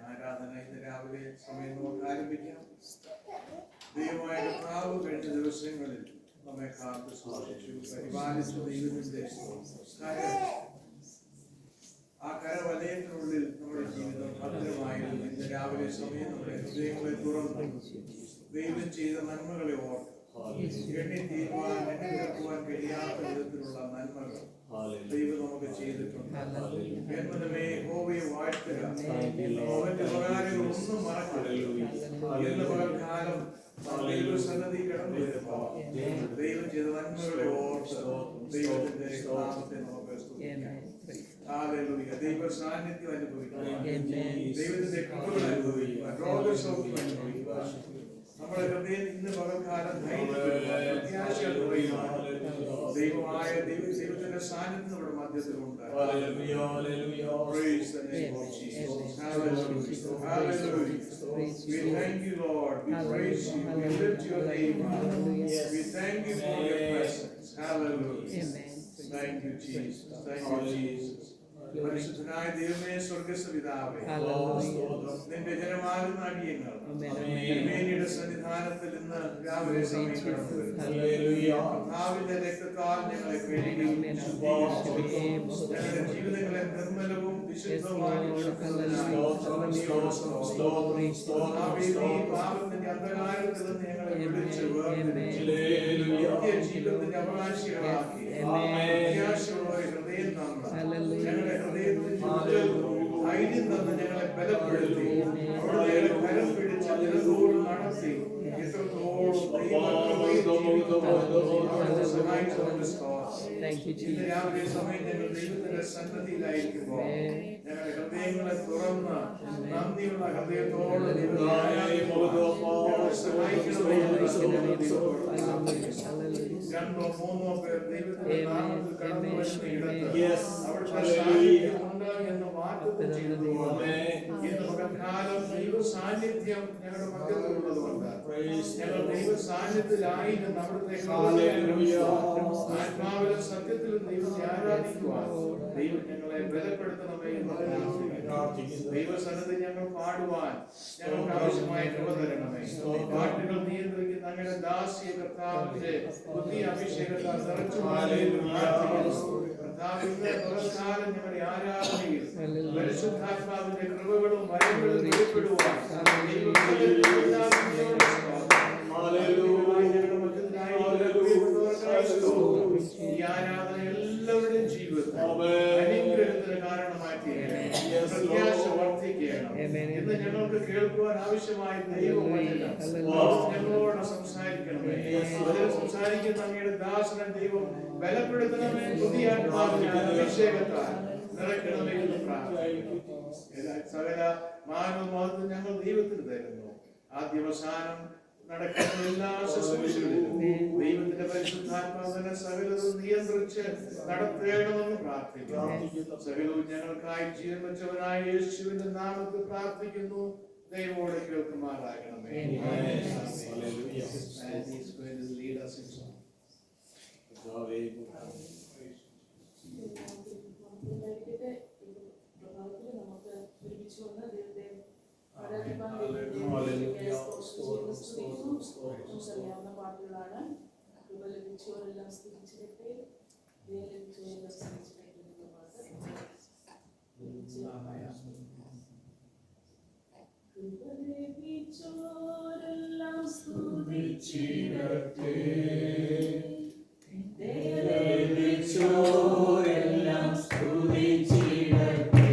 ആരാധന ഇന്ന് രാവിലെ സമയം നമുക്ക് ആരംഭിക്കാം. ദൈവമായ കർത്താവ് കഴിഞ്ഞ ദിവസങ്ങളിൽ നമ്മെ കാത്തു സൂക്ഷിച്ചു, പരിപാലിച്ച ദൈവത്തിന്റെ ആ കരവലയത്തിനുള്ളിൽ നമ്മുടെ ജീവിതം ഭദ്രമായിരുന്നു. ഇന്ന് രാവിലെ സമയം നമ്മുടെ ഹൃദയങ്ങളെ തുറന്നു ദൈവം ചെയ്ത നന്മകളെ ഓർത്ത് എണ്ണി തീർക്കുവാൻ കഴിയാത്ത വിധത്തിലുള്ള നന്മകൾ ദൈവം നമുക്ക് ചെയ്തിട്ടുണ്ട്. ജന്മദിനമേ യഹോവയെ വാഴ്ത്തുക, അവന്റെ ഉപകാരങ്ങൾ ഒന്നും മറക്കരുത്. ഇന്ന് പകൽക്കാലം ദൈവസന്നിധി കടന്നു വരുമ്പോൾ ദൈവം ചെയ്ത നന്മകളെ ഓർത്ത് ദൈവത്തിന്റെ നാമത്തെ നമുക്ക് സ്തുതിക്കാം. ഹല്ലേലൂയ. ദൈവ സാന്നിധ്യം അനുഭവിക്കുക, ദൈവത്തിന്റെ കൃപകൾ അനുഭവിക്കുക, രോഗസൗഖ്യം അനുഭവിക്കുക. നമ്മുടെ ഹൃദയം ഇന്ന് പകൽക്കാലം ദൈവമായ ദൈവത്തിന്റെ സാന്നിധ്യം നമ്മുടെ മധ്യത്തിലുണ്ട്. We thank you, Lord. We praise you. We lift your name up. We thank you for your presence. Hallelujah. Thank you, Jesus. Thank you, Jesus. പരിശുദ്ധനായ ദൈവമേ, സ്വർഗ്ഗസ്ഥ പിതാവേ, നിന്റെ ജനമാകുന്ന അടിയങ്ങൾ തിരുമേനിയുടെ സന്നിധാനത്തിൽ ഇന്ന് രാവിലെ സമയം കടന്നു വരുന്നു. കർത്താവിന്റെ രക്തത്താൽ ഞങ്ങളെ കഴുകി ഞങ്ങളുടെ ജീവിതങ്ങളെ നിർമ്മലവും വിശുദ്ധവുമാക്കി പാപത്തിന്റെ അന്ധകാരത്തിൽ നിന്ന് ഞങ്ങളെ വിളിച്ച് ജീവിതത്തിന്റെ അവകാശികളാക്കി പ്രത്യാശയുള്ള ഹൃദയം തന്നു. ഞങ്ങളുടെ ഹൃദയത്തിൽ ധൈര്യം തന്ന് ഞങ്ങളെ ബലപ്പെടുത്തി അവിടെ കരം പിടിച്ച് ജനത്തോട് നടത്തി എത്രത്തോളം ഇന്ന് രാവിലെ സമയം ഞങ്ങൾ ദൈവത്തിന്റെ സന്നദ്ധിയിലായിരിക്കുമ്പോൾ ഞങ്ങളുടെ ഹൃദയങ്ങളെ തുറന്ന് നന്ദിയുള്ള ഹൃദയത്തോട് രണ്ടോ മൂന്നോ പേർ ദൈവത്തിന്റെ നാമത്തിൽ കടന്നു വരുന്ന ഇടത്ത് അവിടുത്തെ സാന്നിധ്യമുണ്ട് എന്ന് വാഗ്ദത്തം ചെയ്തതുപോലെ ഇന്ന് പകൽക്കാലം ദൈവ സാന്നിധ്യം ഞങ്ങളുടെ മധ്യത്തിലുള്ളതുകൊണ്ട് ഞങ്ങൾ ദൈവ സാന്നിധ്യത്തിലായിരുന്നു അവിടുത്തെ ആത്മാവിലും സത്യത്തിലും ദൈവത്തെ ആരാധിക്കുവാൻ ദൈവം ഞങ്ങളെ ബലപ്പെടുത്തണമേ എന്ന് ദൈവസന്നിധി ഞങ്ങൾ പാടുവാൻ ഞങ്ങൾക്ക് ആവശ്യമായ കൃപ തരണമേ. പാട്ടുകൾ നിയന്ത്രിക്കുന്ന അങ്ങയുടെ ദാസ്യ കർത്താവിന്റെ പുതിയ അഭിഷേകത്താൽ നിറച്ചു കർത്താവിന്റെ പുറക്കാലം ഞങ്ങളുടെ ആരാധനയിൽ പരിശുദ്ധാത്മാവിന്റെ കൃപകളും വരങ്ങളും വെളിപ്പെടുവാൻ ഈ ആരാധന എല്ലാവരുടെയും ജീവിതത്തിൽ അനുഗ്രഹത്തിന് കാരണമായി തീരണം, പ്രത്യാശ വർദ്ധിക്കണം. ഇന്ന് ഞങ്ങൾക്ക് കേൾക്കുവാൻ ആവശ്യമായ ദൈവവചനം ഞങ്ങളോട് സംസാരിക്കണമേ. അതിൽ സംസാരിക്കുന്ന അങ്ങയുടെ ദാസനെ ദൈവം ബലപ്പെടുത്തണമേ, പുതിയ ആത്മാവിന്റെ അഭിഷേകത്താൽ നിറയ്ക്കണമേ എന്ന് പ്രാർത്ഥിക്കുന്നു. സകല മാനവമാർഗം ഞങ്ങൾ ദൈവത്തിന് തരുന്നു. ആദ്യവസാനം നടക്കുന്ന എല്ലാ ശുശ്രൂഷകളിലും ദൈവത്തിന്റെ പരിശുദ്ധാത്മാവിനെ സകലതും നിയന്ത്രിച്ച് നടത്തേണമെന്ന് പ്രാർത്ഥിക്കുന്നു. സകലവും ഞങ്ങൾക്കായി ജീവൻ വെച്ചവനായ യേശുവിന്റെ നാമത്തിൽ പ്രാർത്ഥിക്കുന്നു. ദൈവത്തോട് കേൾക്കുമാറാകണമേ. അറിയാവുന്ന പാട്ടുകളാണ്. കൃപ ലഭിച്ചവരെല്ലാം സ്തുതിച്ചിരട്ടെ, ദയ ലഭിച്ചവരെല്ലാം സ്തുതിച്ചിരട്ടെ എന്നുള്ള പാട്ട്. കൃപ ലഭിച്ചവരെല്ലാം സ്തുതിച്ചിരട്ടെ, ദയ ലഭിച്ചവരെല്ലാം സ്തുതിച്ചിരട്ടെ.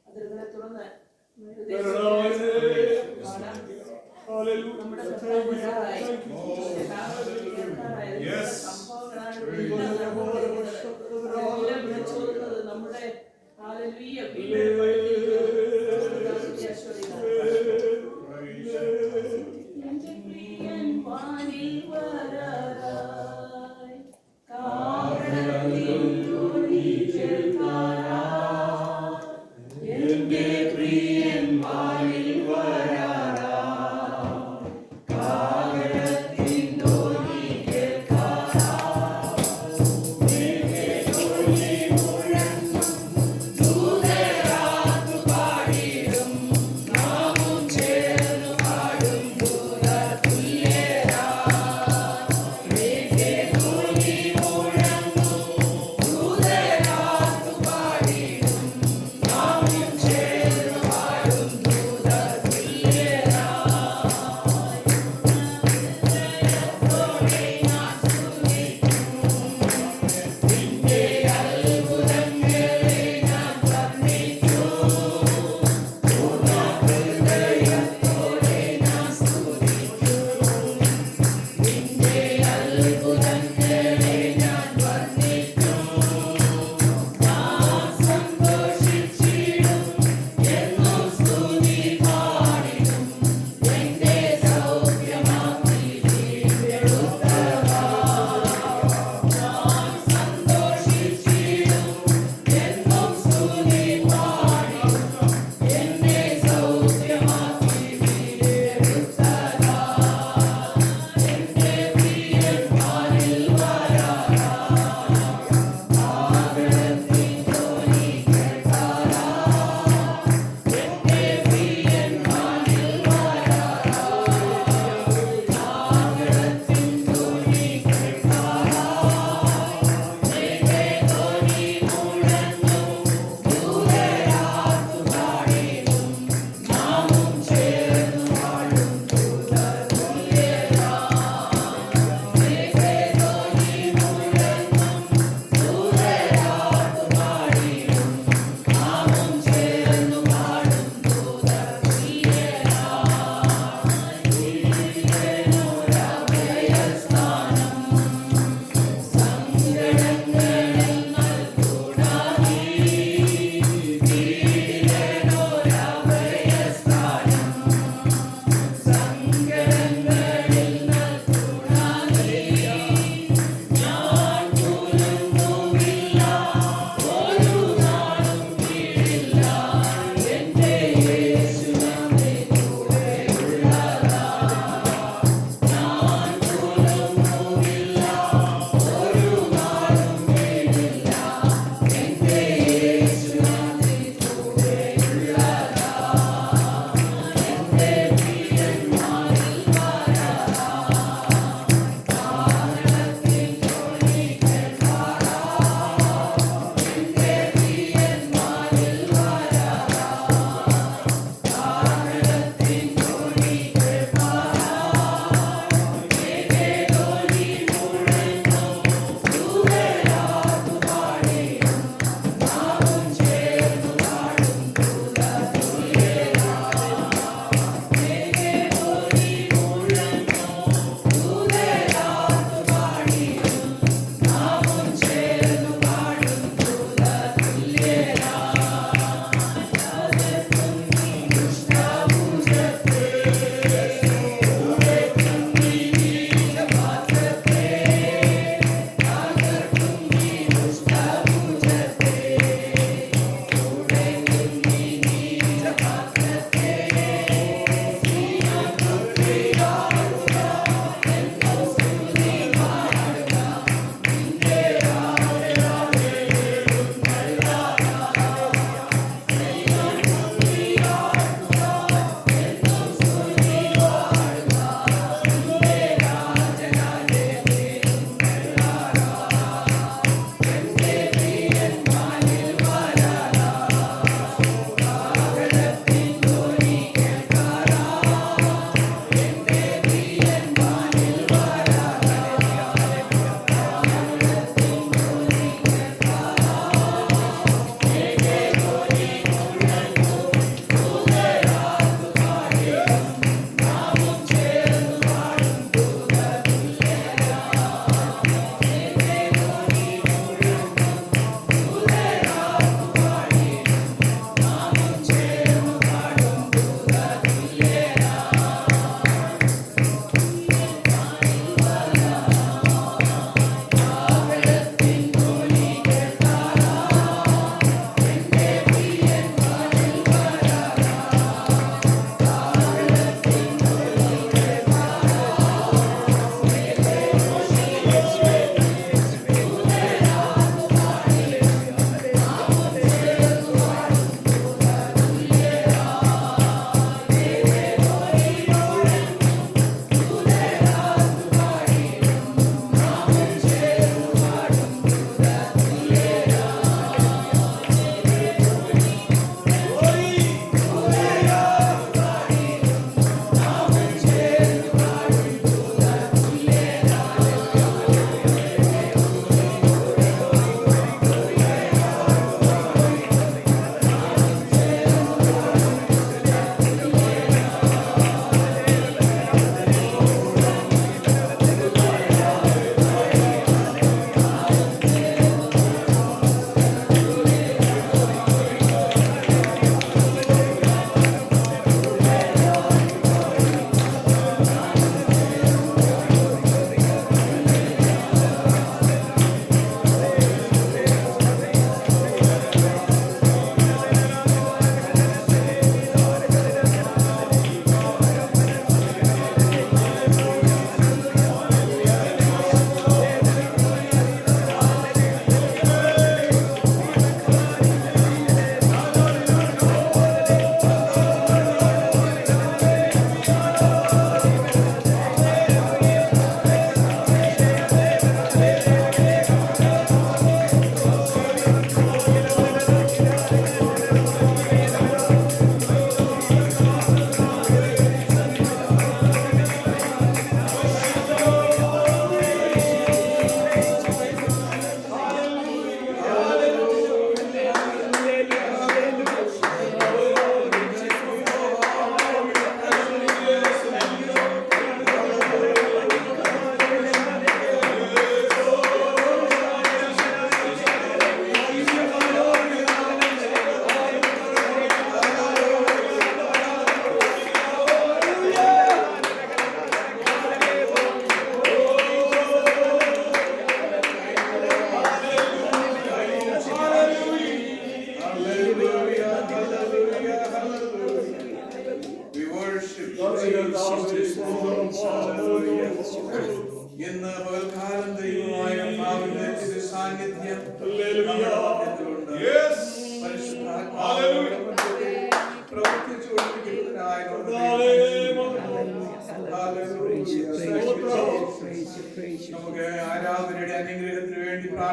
അതിരുകളെ തുറന്ന് നമ്മുടെ സംഭവങ്ങളാണ് നമ്മുടെ എന്റെ പ്രിയൻ വാനിൽ വരാറായി കാവലത്തിൽ ഒളിച്ചേർക്കാനായി എന്റെ പ്രിയൻ വാനിൽ വരാറായി കാവലത്തിൽ ഒളിച്ചേർക്കാനായി എന്റെ ഒളി മുഴങ്ങും ദൂതരായി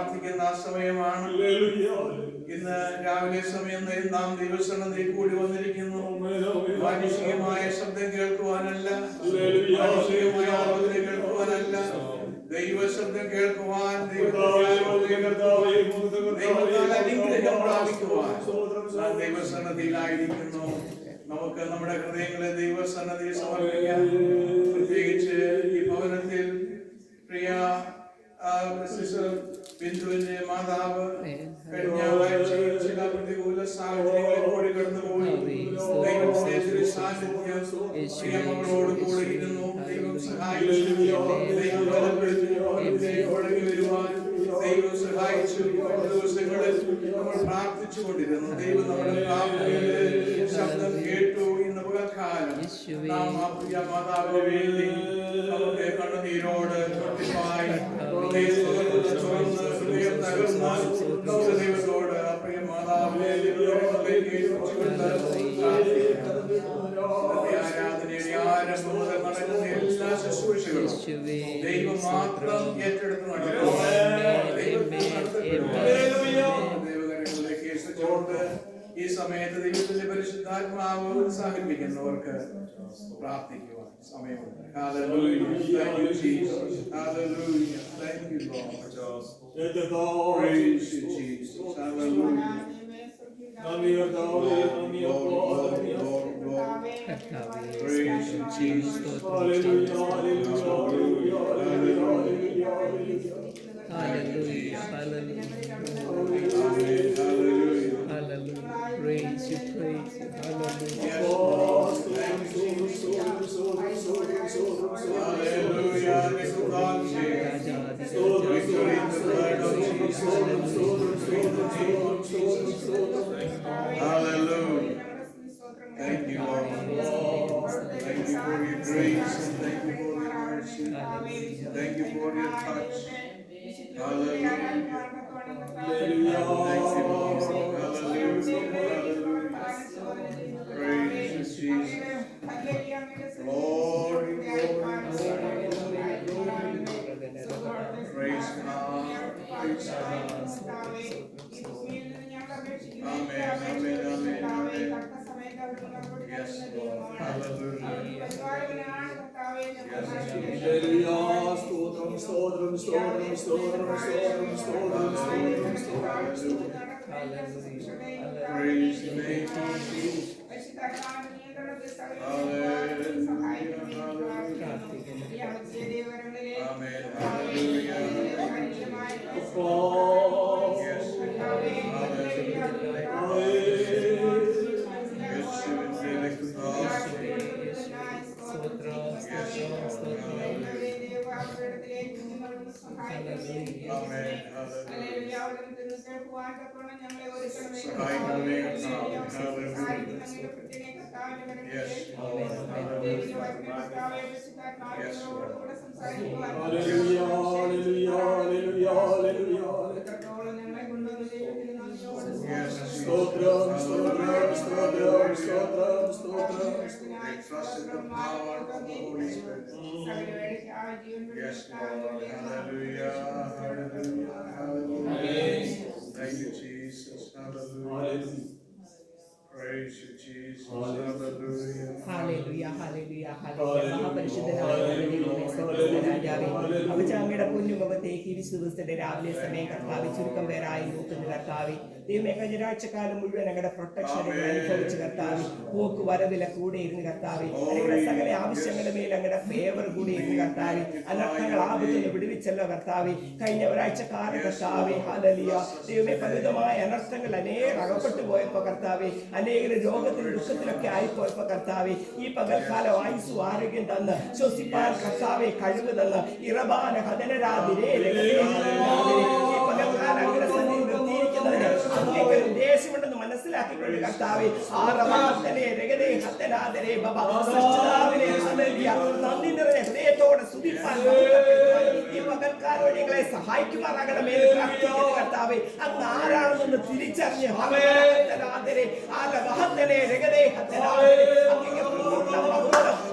പ്രാർത്ഥിക്കുന്ന ആ സമയമാണ്. ഇന്ന് രാവിലെ സമയം നാം ദൈവസന്നിധിയിൽ കൂടി വന്നിരിക്കുന്നു. മാനുഷികമായ ശബ്ദം കേൾക്കുവാനല്ല, മാനുഷികമായ ആലോചന കേൾക്കുവാനല്ല, ദൈവശബ്ദം കേൾക്കുവാൻ, ദൈവത്താൽ അനുഗ്രഹം പ്രാപിക്കുവാൻ നാം ദൈവസന്നിധിയിലായിരിക്കുന്നു. നമുക്ക് നമ്മുടെ ഹൃദയങ്ങളെ ദൈവസന്നിധിയിൽ സമർപ്പിക്കാം. പ്രത്യേകിച്ച് ഈ ഭവനത്തിൽ പ്രിയ ബിന്ദുവിന്റെ മാതാവ് കഴിഞ്ഞ ആഴ്ചയിൽ ചില പ്രതികൂല സാഹചര്യങ്ങളിൽ കൂടി കടന്നുപോയി. ദൈവത്തിന്റെ സാന്നിധ്യം മകളോട് കൂടെ ഇരുന്നു. ദൈവം സഹായിച്ചു, ദൈവം ബലപ്പെടുത്തി, ഒഴുകി വരുവാൻ ദൈവം സഹായിച്ചു. ദിവസങ്ങളിൽ നമ്മൾ പ്രാർത്ഥിച്ചു കൊണ്ടിരുന്നു. ദൈവം നമ്മുടെ പ്രാർത്ഥനയുടെ ശബ്ദം കേട്ടു. ഇന്ന് പകൽക്കാലം നാം ആ പ്രിയ മാതാവിന് വേണ്ടി നമ്മുടെ കണ്ണുനീരോട് തൊട്ടിപ്പായി ഹൃദയം തകർന്ന ദൈവത്തോട് ആ പ്രിയ മാതാവിനെ ആരാധനയുടെ ആരംഭം മുതൽ നടക്കുന്ന എല്ലാ ശുശ്രൂഷകളും ദൈവം മാത്രം ഏറ്റെടുത്ത് നടക്കുന്നു. ദൈവകരങ്ങളിലേക്ക് എത്തിച്ചുകൊണ്ട് ഈ സമയത്ത് ദൈവത്തിന്റെ പരിശുദ്ധാത്മാവ് ഉത്സാഹിപ്പിക്കുന്നവർക്ക് പ്രാർത്ഥിക്കുവാൻ സമയമുണ്ട്. Hallelujah. Thank you, Jesus. Hallelujah. Thank you, Lord. Praise you, Jesus. Hallelujah. Praise you, Jesus. Hallelujah. Praise you. Hallelujah. Thank you, Lord. Thank you for your grace and thank you for your mercy. Thank you for your touch. Hallelujah. Thank you, Lord. Hallelujah. Praise you, Jesus. Glory, praise God. Praise God. Amen. Yes, Lord. Hallelujah. Praise the name of Jesus. Amen. Hallelujah. Yes. Trust in the power of the Holy Spirit. Yes, Lord. Hallelujah. Hallelujah. Hallelujah. Thank you, Jesus. Hallelujah. Praise you, Jesus. Hallelujah. Hallelujah. മഹാപരിശുദ്ധനായ രാജാവേ, അവചാങ്ങയുടെ പൊന്നുമുഖത്തേക്ക് വിശ്വസിന്റെ രാവിലെ സമയം കർത്താവ് ചുരുക്കം പേരായി നോക്കുന്ന കർത്താവ് ദൈവമേ, കഴിഞ്ഞ ആഴ്ചക്കാലം മുഴുവൻ ഞങ്ങളുടെ പ്രൊട്ടക്ഷൻ അനുഭവിച്ച് കർത്താവ് പോക്ക് വരവില കൂടെ ഇരുന്ന് കർത്താവ് ഞങ്ങളുടെ സകല ആവശ്യങ്ങളുടെ മേൽ ഞങ്ങളുടെ ഫേവർ കൂടെ ഇരുന്ന് കർത്താവ് അനർത്ഥങ്ങൾ ആപത്തുനിന്ന് വിടുവിച്ചല്ലോ കർത്താവ്. കഴിഞ്ഞ ഒരാഴ്ചക്കാലം കർത്താവ് ഹല്ലേലൂയ ദൈവമേ, പലവിധമായ അനർത്ഥങ്ങൾ അനേകം അകപ്പെട്ടു പോയപ്പോ കർത്താവ്, അനേകം രോഗത്തിലും ദുഃഖത്തിലൊക്കെ ആയിപ്പോയപ്പോ കർത്താവ് ഈ പകൽക്കാലം ആയുസ്സു ആരോഗ്യം തന്ന് ശ്വസിപ്പാൻ കർത്താവെ കഴിവ് തന്ന് ഇറബാന ഹദനരാതിരേ ഈ പകൽക്കാലം അങ്ങനെ സന്നിധി നിർത്തിയിരിക്കുന്നതിന് അങ്ങേക്ക് ഉദ്ദേശമുണ്ടെന്ന് മനസ്സിലാക്കിക്കൊണ്ട് കർത്താവെ നന്ദി നിറഞ്ഞ ഹൃദയത്തോടെ സ്തുതിപ്പാൻ ഈ പകൽക്കാലം ഞങ്ങളെ സഹായിക്കുമാറാകണമേ പ്രാർത്ഥിക്കുന്നു കർത്താവെ. അങ്ങ് ആരാണെന്ന് തിരിച്ചറിഞ്ഞ്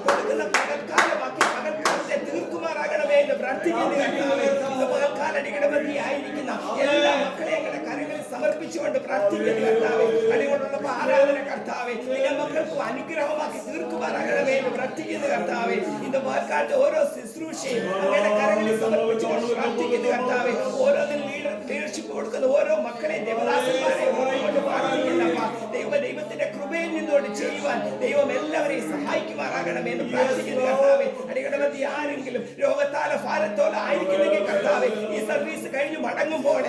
കൊടുക്കുന്ന പകൽക്കാലമാക്കി പകൽക്കാലത്തെ തീർക്കുമാറാകണമേ എന്ന് പ്രാർത്ഥിക്കുന്നു കർത്താവെ. പകൽക്കാലം അടിയുടെ മധ്യയായിരിക്കുന്ന എല്ലാ മക്കളെ ഞങ്ങളുടെ കരങ്ങളിൽ സമർപ്പിച്ചുകൊണ്ട് പ്രാർത്ഥിക്കുന്ന കർത്താവേ, അടികൊണ്ടുള്ള ആരാധന കർത്താവേ, നിന്റെ മക്കൾക്ക് അനുഗ്രഹമാക്കി തീർക്കുമാറാകണമേ എന്ന് പ്രാർത്ഥിക്കുന്ന കർത്താവേ. ഇന്ന് വാക്കാലത്ത് ഓരോ ശുശ്രൂഷയും അങ്ങയുടെ കരങ്ങളിൽ സമർപ്പിച്ചുകൊണ്ട് പ്രാർത്ഥിക്കുന്ന കർത്താവേ, ഓരോന്നിനും ലീഡർഷിപ്പ് കൊടുക്കുന്ന ഓരോ മക്കളെയും ദേവദാസന്മാരെ ദൈവത്തിന്റെ കൃപയിൽ നിന്നുകൊണ്ട് ചെയ്യുവാൻ ദൈവം എല്ലാവരെയും സഹായിക്കുമാറാകണമേ എന്ന് പ്രാർത്ഥിക്കുന്ന കർത്താവേ. അടിയുടെ മധ്യ ആരെങ്കിലും രോഗത്താലോ ഭാരത്തോലോ ആയിരിക്കുന്നെങ്കിൽ കർത്താവേ, ഈ സർവീസ് കഴിഞ്ഞ് മടങ്ങുമ്പോൾ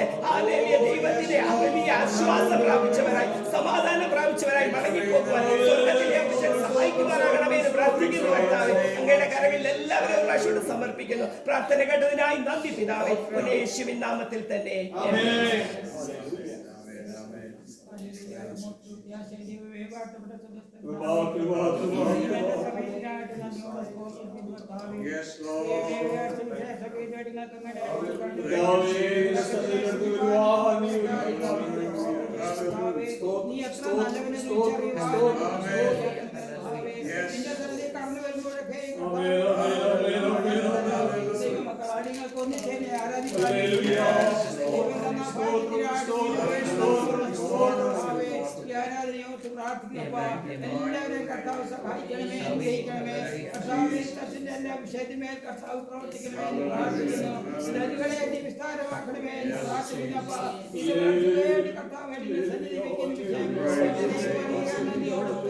ദൈവത്തിന്റെ വലിയ ആശ്വാസം പ്രാപിച്ചവരായി, സമാധാനം പ്രാപിച്ചവരായി മടങ്ങിപ്പോകുവാൻ സ്വർഗ്ഗത്തിലെ അപ്പൻ സഹായിക്കുമാറാകണമേ എന്ന് പ്രാർത്ഥിക്കുന്നു കർത്താവേ. അങ്ങയുടെ കരങ്ങളിൽ എല്ലാവരും പ്രാവശ്യം സമർപ്പിക്കുന്നു. പ്രാർത്ഥന കേട്ടതിനായി നന്ദി പിതാവേ, യേശുവിൻ നാമത്തിൽ തന്നെ. Yes, Lord. എല്ലാവരെയും കർത്താവ് സഹായിക്കണമേ, അനുഗ്രഹിക്കണമേ. കർത്താവ് എല്ലാ വിഷയത്തിന്മേൽ കർത്താവ് പ്രവർത്തിക്കണമേ എന്ന് പ്രാർത്ഥിക്കുന്നു. നദികളെ വിസ്താരമാക്കണമേ എന്ന് പ്രാർത്ഥിക്കുന്നു. കർത്താവ് സന്നിധി വയ്ക്കുന്ന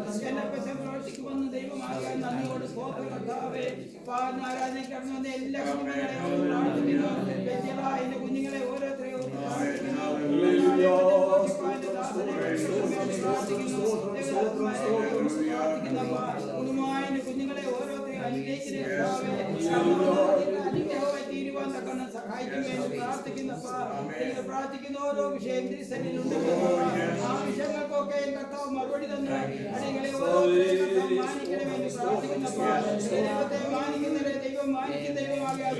വിഷയം പ്രവർത്തിക്കുമെന്ന് ദൈവമാകാൻ നന്ദിയോട് സ്തോത്രം കർത്താവേ. ആരാധനയ്ക്കടന്നു എല്ലാ കുഞ്ഞുങ്ങളെയും പ്രാർത്ഥിക്കുന്നു. എന്റെ കുഞ്ഞുങ്ങളെ ഓരോരുത്തരെയും കുഞ്ഞുങ്ങളെ ഓരോരുത്തരെയും അനുഗ്രഹമായി തീരുവാൻ തക്കണം സഹായിക്കുമെന്ന് പ്രാർത്ഥിക്കുന്ന ഓരോ വിഷയം തിരിച്ചറിയിലുണ്ട്. ആ വിഷയങ്ങൾക്കൊക്കെ കർത്താവ് മറുപടി തന്നു അടികളെ ഓരോരുത്തരെയും മാനിക്കണമെന്ന് പ്രാർത്ഥിക്കുന്നപ്പ ദൈവത്തെ മാനിക്കുന്നവരെ ദൈവം മാനിക്കുന്ന ദൈവമാകാൻ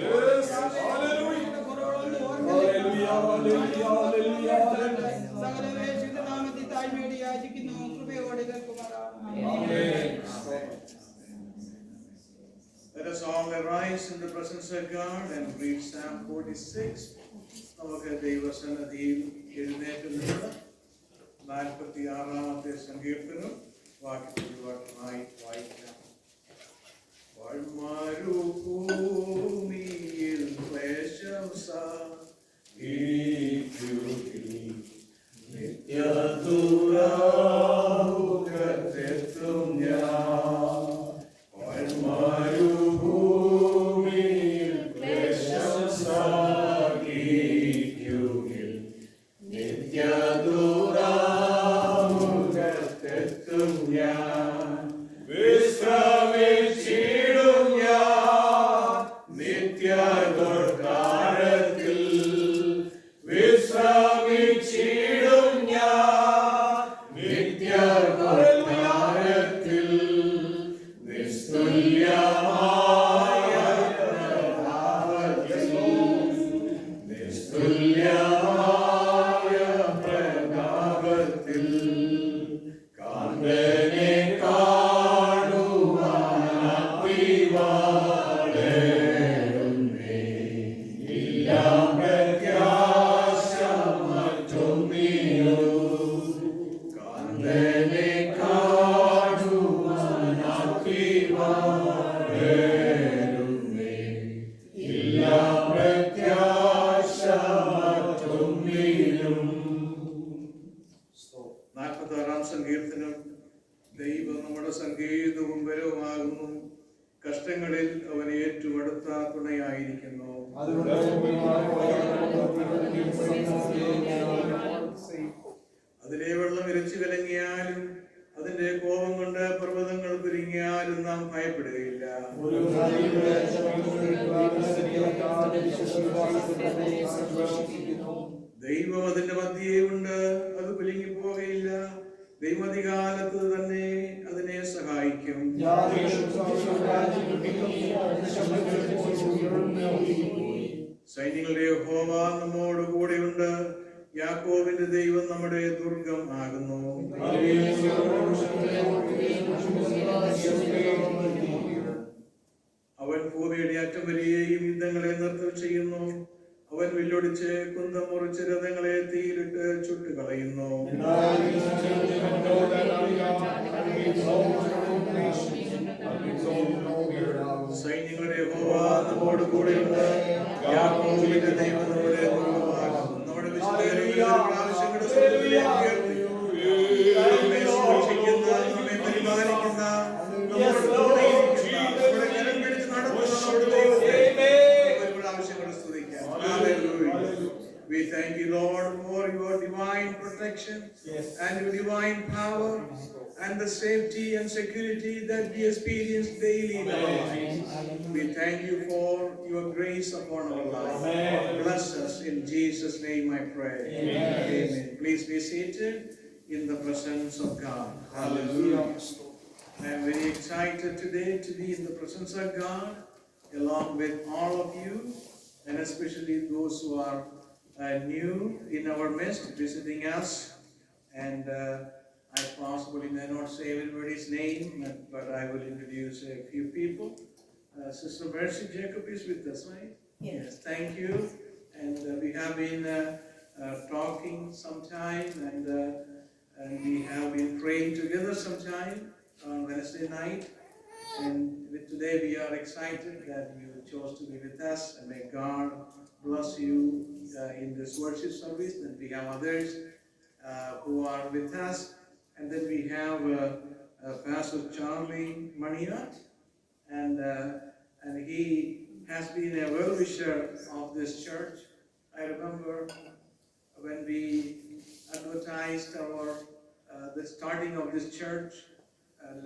സകലവേശുദ്ധനാമത്തിൽ താഴ്മയോടെ യാചിക്കുന്നു. കൃപയോടെ Let us all arise in the presence of God and read Psalm 46. നമുക്ക് ദൈവസന്നിധിയിൽ എഴുന്നേറ്റ് നിന്ന് 46-ാമത്തെ സങ്കീർത്തനം വാക്യമായി വായിക്കാം. മരുഭൂമിയിൽ ക്ലേശം നിത്യദുരാമുഖത്തെത്തും ഞാൻ. മരുഭൂമിയിൽ ക്ലേശം സഹിക്കുകിൽ നിത്യദുരാമുഖത്തെത്തും ഞാൻ. വിശ്രമിച്ചിടും ഞാൻ നിത്യദുർക്കാരത്തിൽ. വിശ്രമിച്ചിടും ഞാൻ നിത്യദുർക്കാരത്തിൽ. നിസ്തുല്യമായ പ്രതാപത്തിൽ. നിസ്തുല്യമായ പ്രതാപത്തിൽ. കാന്തനെ കാണുവാനത്തിവാളേടുന്നേ. ഇല്ല പ്രത്യാശ മറ്റൊന്നിനു. കാന്തനെ കാണുവാനത്തിവാളേടുന്നേ. ഇല്ല പ്രത്യാശ മറ്റൊന്നിനും. 46-ാം സങ്കീർത്തനം. ദൈവം നമ്മുടെ സങ്കേതവും ബലവുമാകുന്നു. കഷ്ടങ്ങളിൽ അവൻ ഏറ്റവും അടുത്ത തുണയായിരിക്കുന്നു. അതിലെ വെള്ളം ഇരച്ചു കലങ്ങിയാലും അതിന്റെ കോപം കൊണ്ട് പർവ്വതങ്ങൾ കുലുങ്ങിയാലും നാം ഭയപ്പെടുകയില്ല. ദൈവം അതിന്റെ മധ്യേ ഉണ്ട്, അത് കുലുങ്ങിപ്പോകയില്ല. ദൈവധികാലത്ത് തന്നെ അതിനെ സഹായിക്കും. സൈന്യങ്ങളുടെ യഹോവ നമ്മോട് കൂടെയുണ്ട്. യാക്കോബിന്റെ ദൈവം നമ്മുടെ ദുർഗം ആകുന്നു. അവൻ ഭൂമിയുടെ അറ്റം വരെയും യുദ്ധങ്ങളെ നിർത്തൽ ചെയ്യുന്നു. അവൻ വില്ലൊടിച്ച് കുന്തം മുറിച്ച് രഥങ്ങളെ തീയിലിട്ട് ചുട്ടുകളയുന്നു. സൈന്യങ്ങളുടെ യഹോവ നമ്മോട് കൂടെയുണ്ട്. യാക്കോബിന്റെ ദൈവം നമ്മുടെ ദുർഗമാകുന്നു. നമ്മുടെ വിശുദ്ധ ആവശ്യങ്ങളുടെ സ്വർഗ്ഗത്തിലേക്ക് ഉയർത്തി നമ്മെ സൂക്ഷിക്കുന്ന, നമ്മെ പരിപാലിക്കുന്ന, നമ്മുടെ കൂടെയിരിക്കുന്ന, നമ്മുടെ കരം പിടിച്ച് നടത്തുന്ന നമ്മുടെ ദൈവത്തെ നമ്മുടെ ആവശ്യങ്ങളുടെ സ്തുതിക്കാം. Hallelujah. We thank you, Lord, for your divine protection and your divine power and the safety and security that we experience daily in our lives. We thank you for your grace upon our lives. Bless us in Jesus' name, I pray. Amen. Please be seated in the presence of God. Hallelujah. I am very excited today to be in the presence of God along with all of you, and especially those who are new in our midst, visiting us. And I possibly may not say everybody's name, but I will introduce a few people. Sister Mercy Jacob is with us, right? Yes. Thank you. And we have been talking sometime, and we have been praying together sometime on Wednesday night. And today we are excited that you chose to be with us, and may God bless you in this worship service. And we have others who are with us, and then we have Pastor Charlie Mania, and he has been a well-wisher of this church. I remember when we advertised our the starting of this church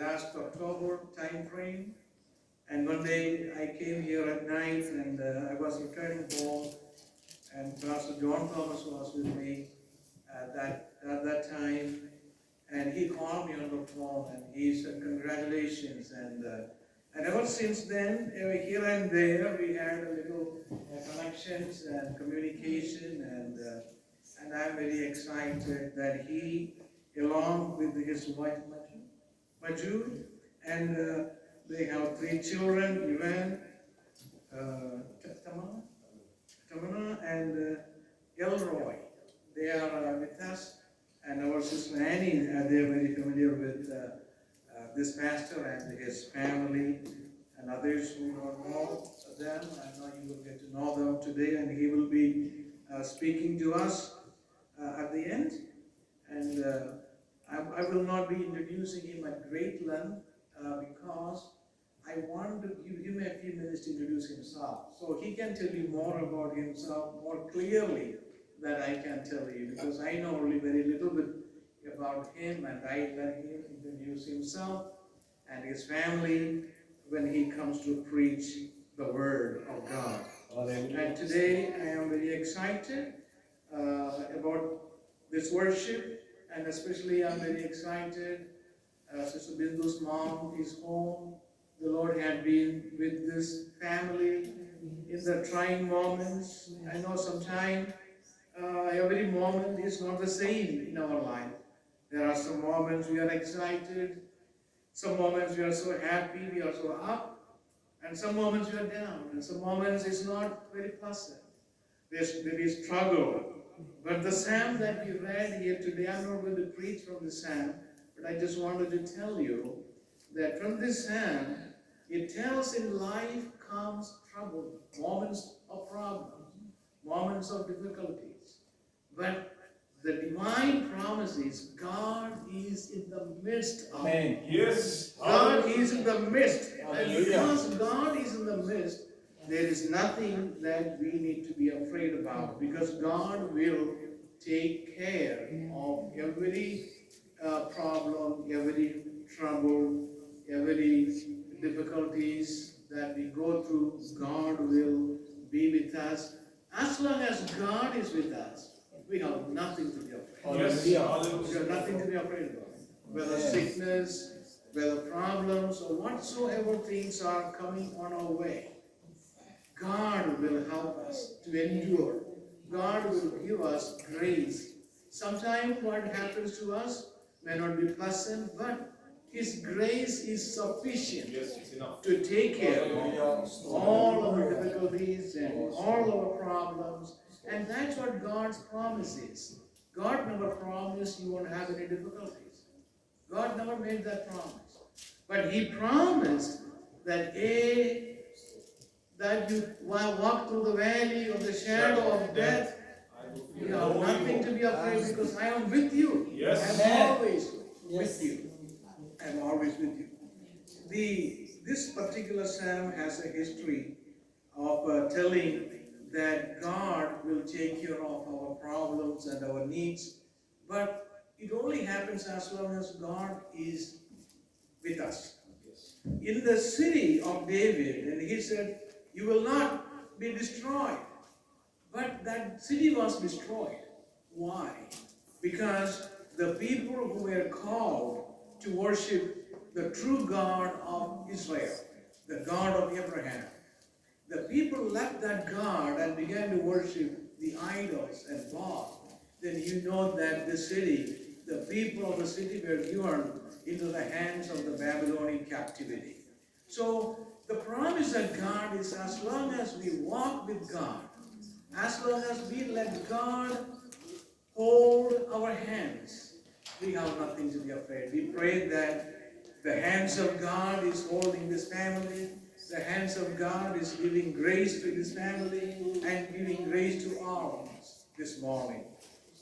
last October time frame, and one day I came here at night, and I was returning home, and Pastor John Thomas was with me at that time, and he called me on the phone, and he said congratulations, and ever since then, here and there, we had a little connections and communication, and I'm very excited that he, along with his wife Maju, and they have 3 children, Ivan, Tamana, and Elroy. They are with us, and our sister Annie, they are very familiar with this pastor and his family, and others who don't know them. I know you will get to know them today, and he will be speaking to us at the end. And I will not be introducing him at great length because I want to give him a few minutes to introduce himself, so he can tell you more about himself more clearly than I can tell you, because I know only very little bit about him, and I let him introduce himself and his family when he comes to preach the word of God. And today I am very excited about this worship, and especially I'm very excited. Sister Bindu's mom is home. The Lord had been with this family in the trying moments. I know sometimes every moment is not the same in our life. There are some moments we are excited, some moments we are so happy, we are so up, and some moments we are down, and some moments it's not very pleasant. There is struggle. But the psalm that we read here today, I'm not going to preach from the psalm, but I just wanted to tell you that from this psalm, it tells in life comes trouble, moments of problems, moments of difficulties. But the divine promise is God is in the midst of it. Yes. God is in the midst. And because God is in the midst, there is nothing that we need to be afraid about, because God will take care of every problem, every trouble, every difficulties that we go through. God will be with us. As long as God is with us, we have nothing to be afraid of. Yes. We have nothing to be afraid of. Whether sickness, whether problems, or whatsoever things are coming on our way, God will help us to endure God will give us grace. Sometimes what happens to us may not be pleasant, but His grace is sufficient to take care of all our difficulties and all our problems. And that's what God's promise is. God never promised you won't have any difficulties. God never made that promise. But He promised that that you walk through the valley of the shadow of death, you have nothing to be afraid because I am with you. Yes. I am always with you. I am always with you. This particular psalm has a history of telling that God will take care of our problems and our needs, but it only happens as long as God is with us. In the city of David, and he said, you will not be destroyed. But that city was destroyed. Why? Because the people who were called to worship the true God of Israel, the God of Abraham, the people left that God and began to worship the idols and Baal. Then you know that the city, the people of the city were given into the hands of the Babylonian captivity. So the promise of God is as long as we walk with God, as long as we let God hold our hands, we have nothing to be afraid. We pray that the hands of God is holding this family, the hands of God is giving grace to this family and giving grace to all of us this morning.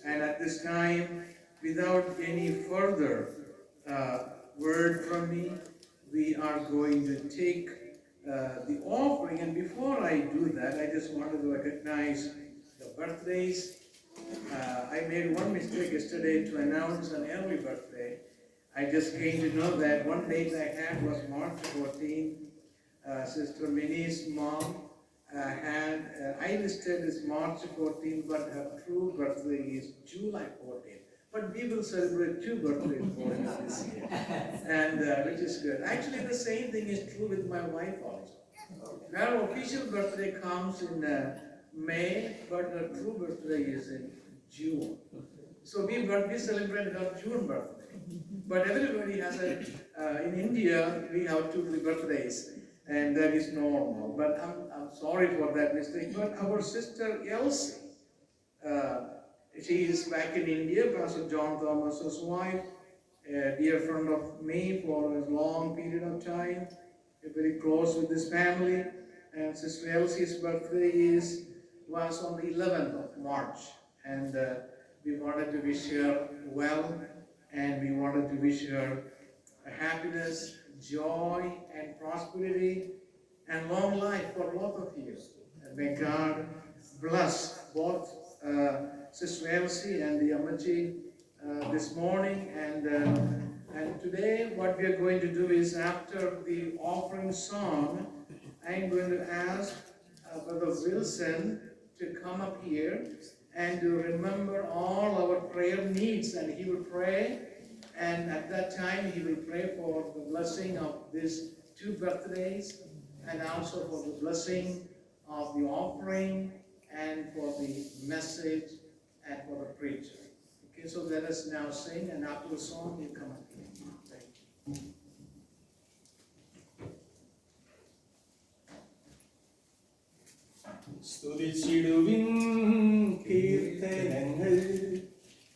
And at this time, without any further word from me, we are going to take the offering. And before I do that, I just wanted to recognize the birthdays. I made one mistake yesterday to announce an early birthday. I just came to know that one date I had was March 14. Sister Minnie's mom had, I listed as March 14, but her true birthday is July 14. But we will celebrate 2 birthdays for her this year, and which is good. Actually, the same thing is true with my wife also. Her official birthday comes in May, but her true birthday is in June. So we celebrate her June birthday. But everybody has in India, we have 2 birthdays, and that is normal. But I'm sorry for that mistake. But our sister Elsie, she is back in India, Pastor John Thomas's wife, a dear friend of me for a long period of time, very close with this family. And Sister Elsie's birthday was on the 11th of March. And we wanted to wish her well, and we wanted to wish her happiness, joy, and prosperity, and long life for both of you. And may God bless both Sister Elsie and the Amaji this morning. And today what we are going to do is, after the offering song, I'm going to ask Brother Wilson to come up here and to remember all our prayer needs, and he will pray. And at that time, he will pray for the blessing of these 2 birthdays, and also for the blessing of the offering, and for the message, and for the preacher. Okay, so let us now sing, and after the song, you come up here. Thank you. സ്തുതിച്ചിടുവിൻ കീർത്തനങ്ങൾ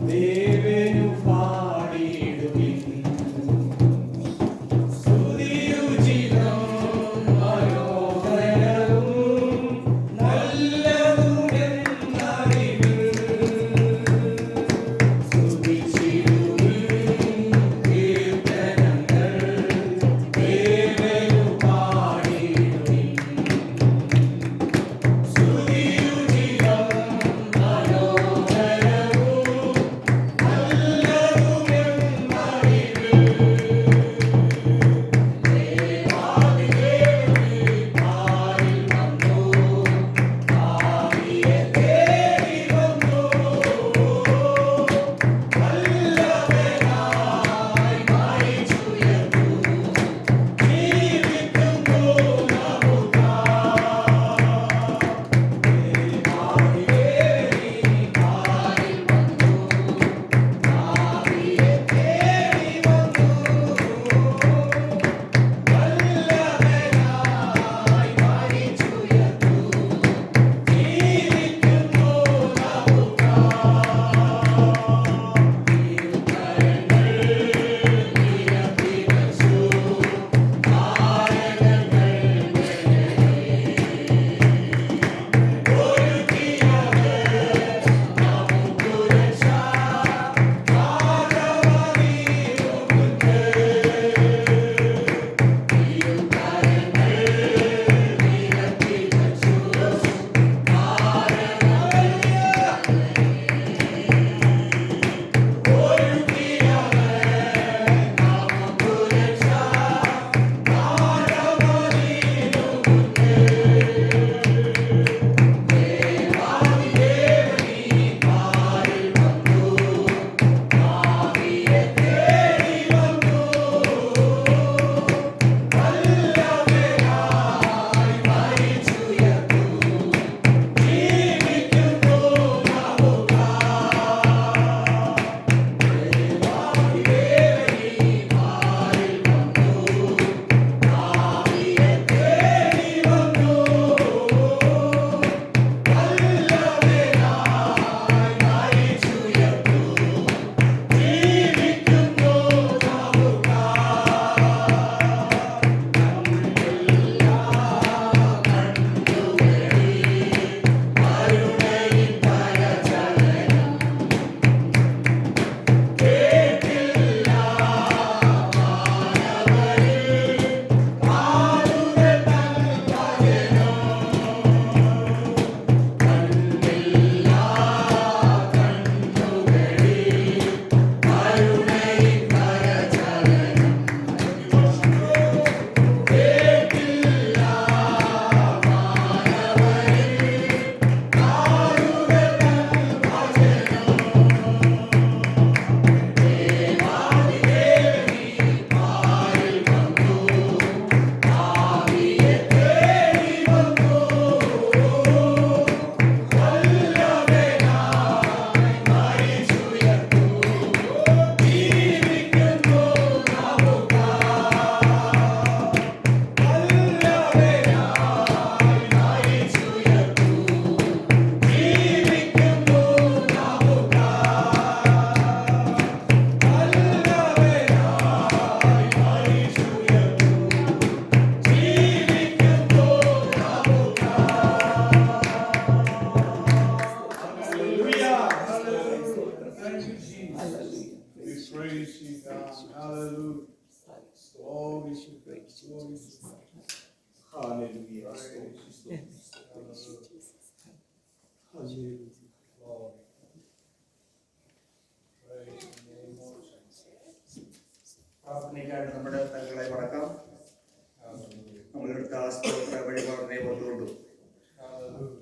ദേവനു പാടിയിടുവിൻ സ്തുതിയുചിതം മനോഹരവും നല്ലതുമെന്നറിവിൻ സ്തുതിച്ചിടുവിൻ കീർത്തനങ്ങൾ ദേവനു പാടിയിടുവിൻ സ്തുതിയുചിതം മനോഹരവും പ്രാർത്ഥനയ്ക്കായിട്ട് നമ്മുടെ തലകളെ മടക്കാം. നമ്മളെടുത്ത സ്തോത്ര വഴിപാടിനെ ഓർത്തുകൊണ്ടു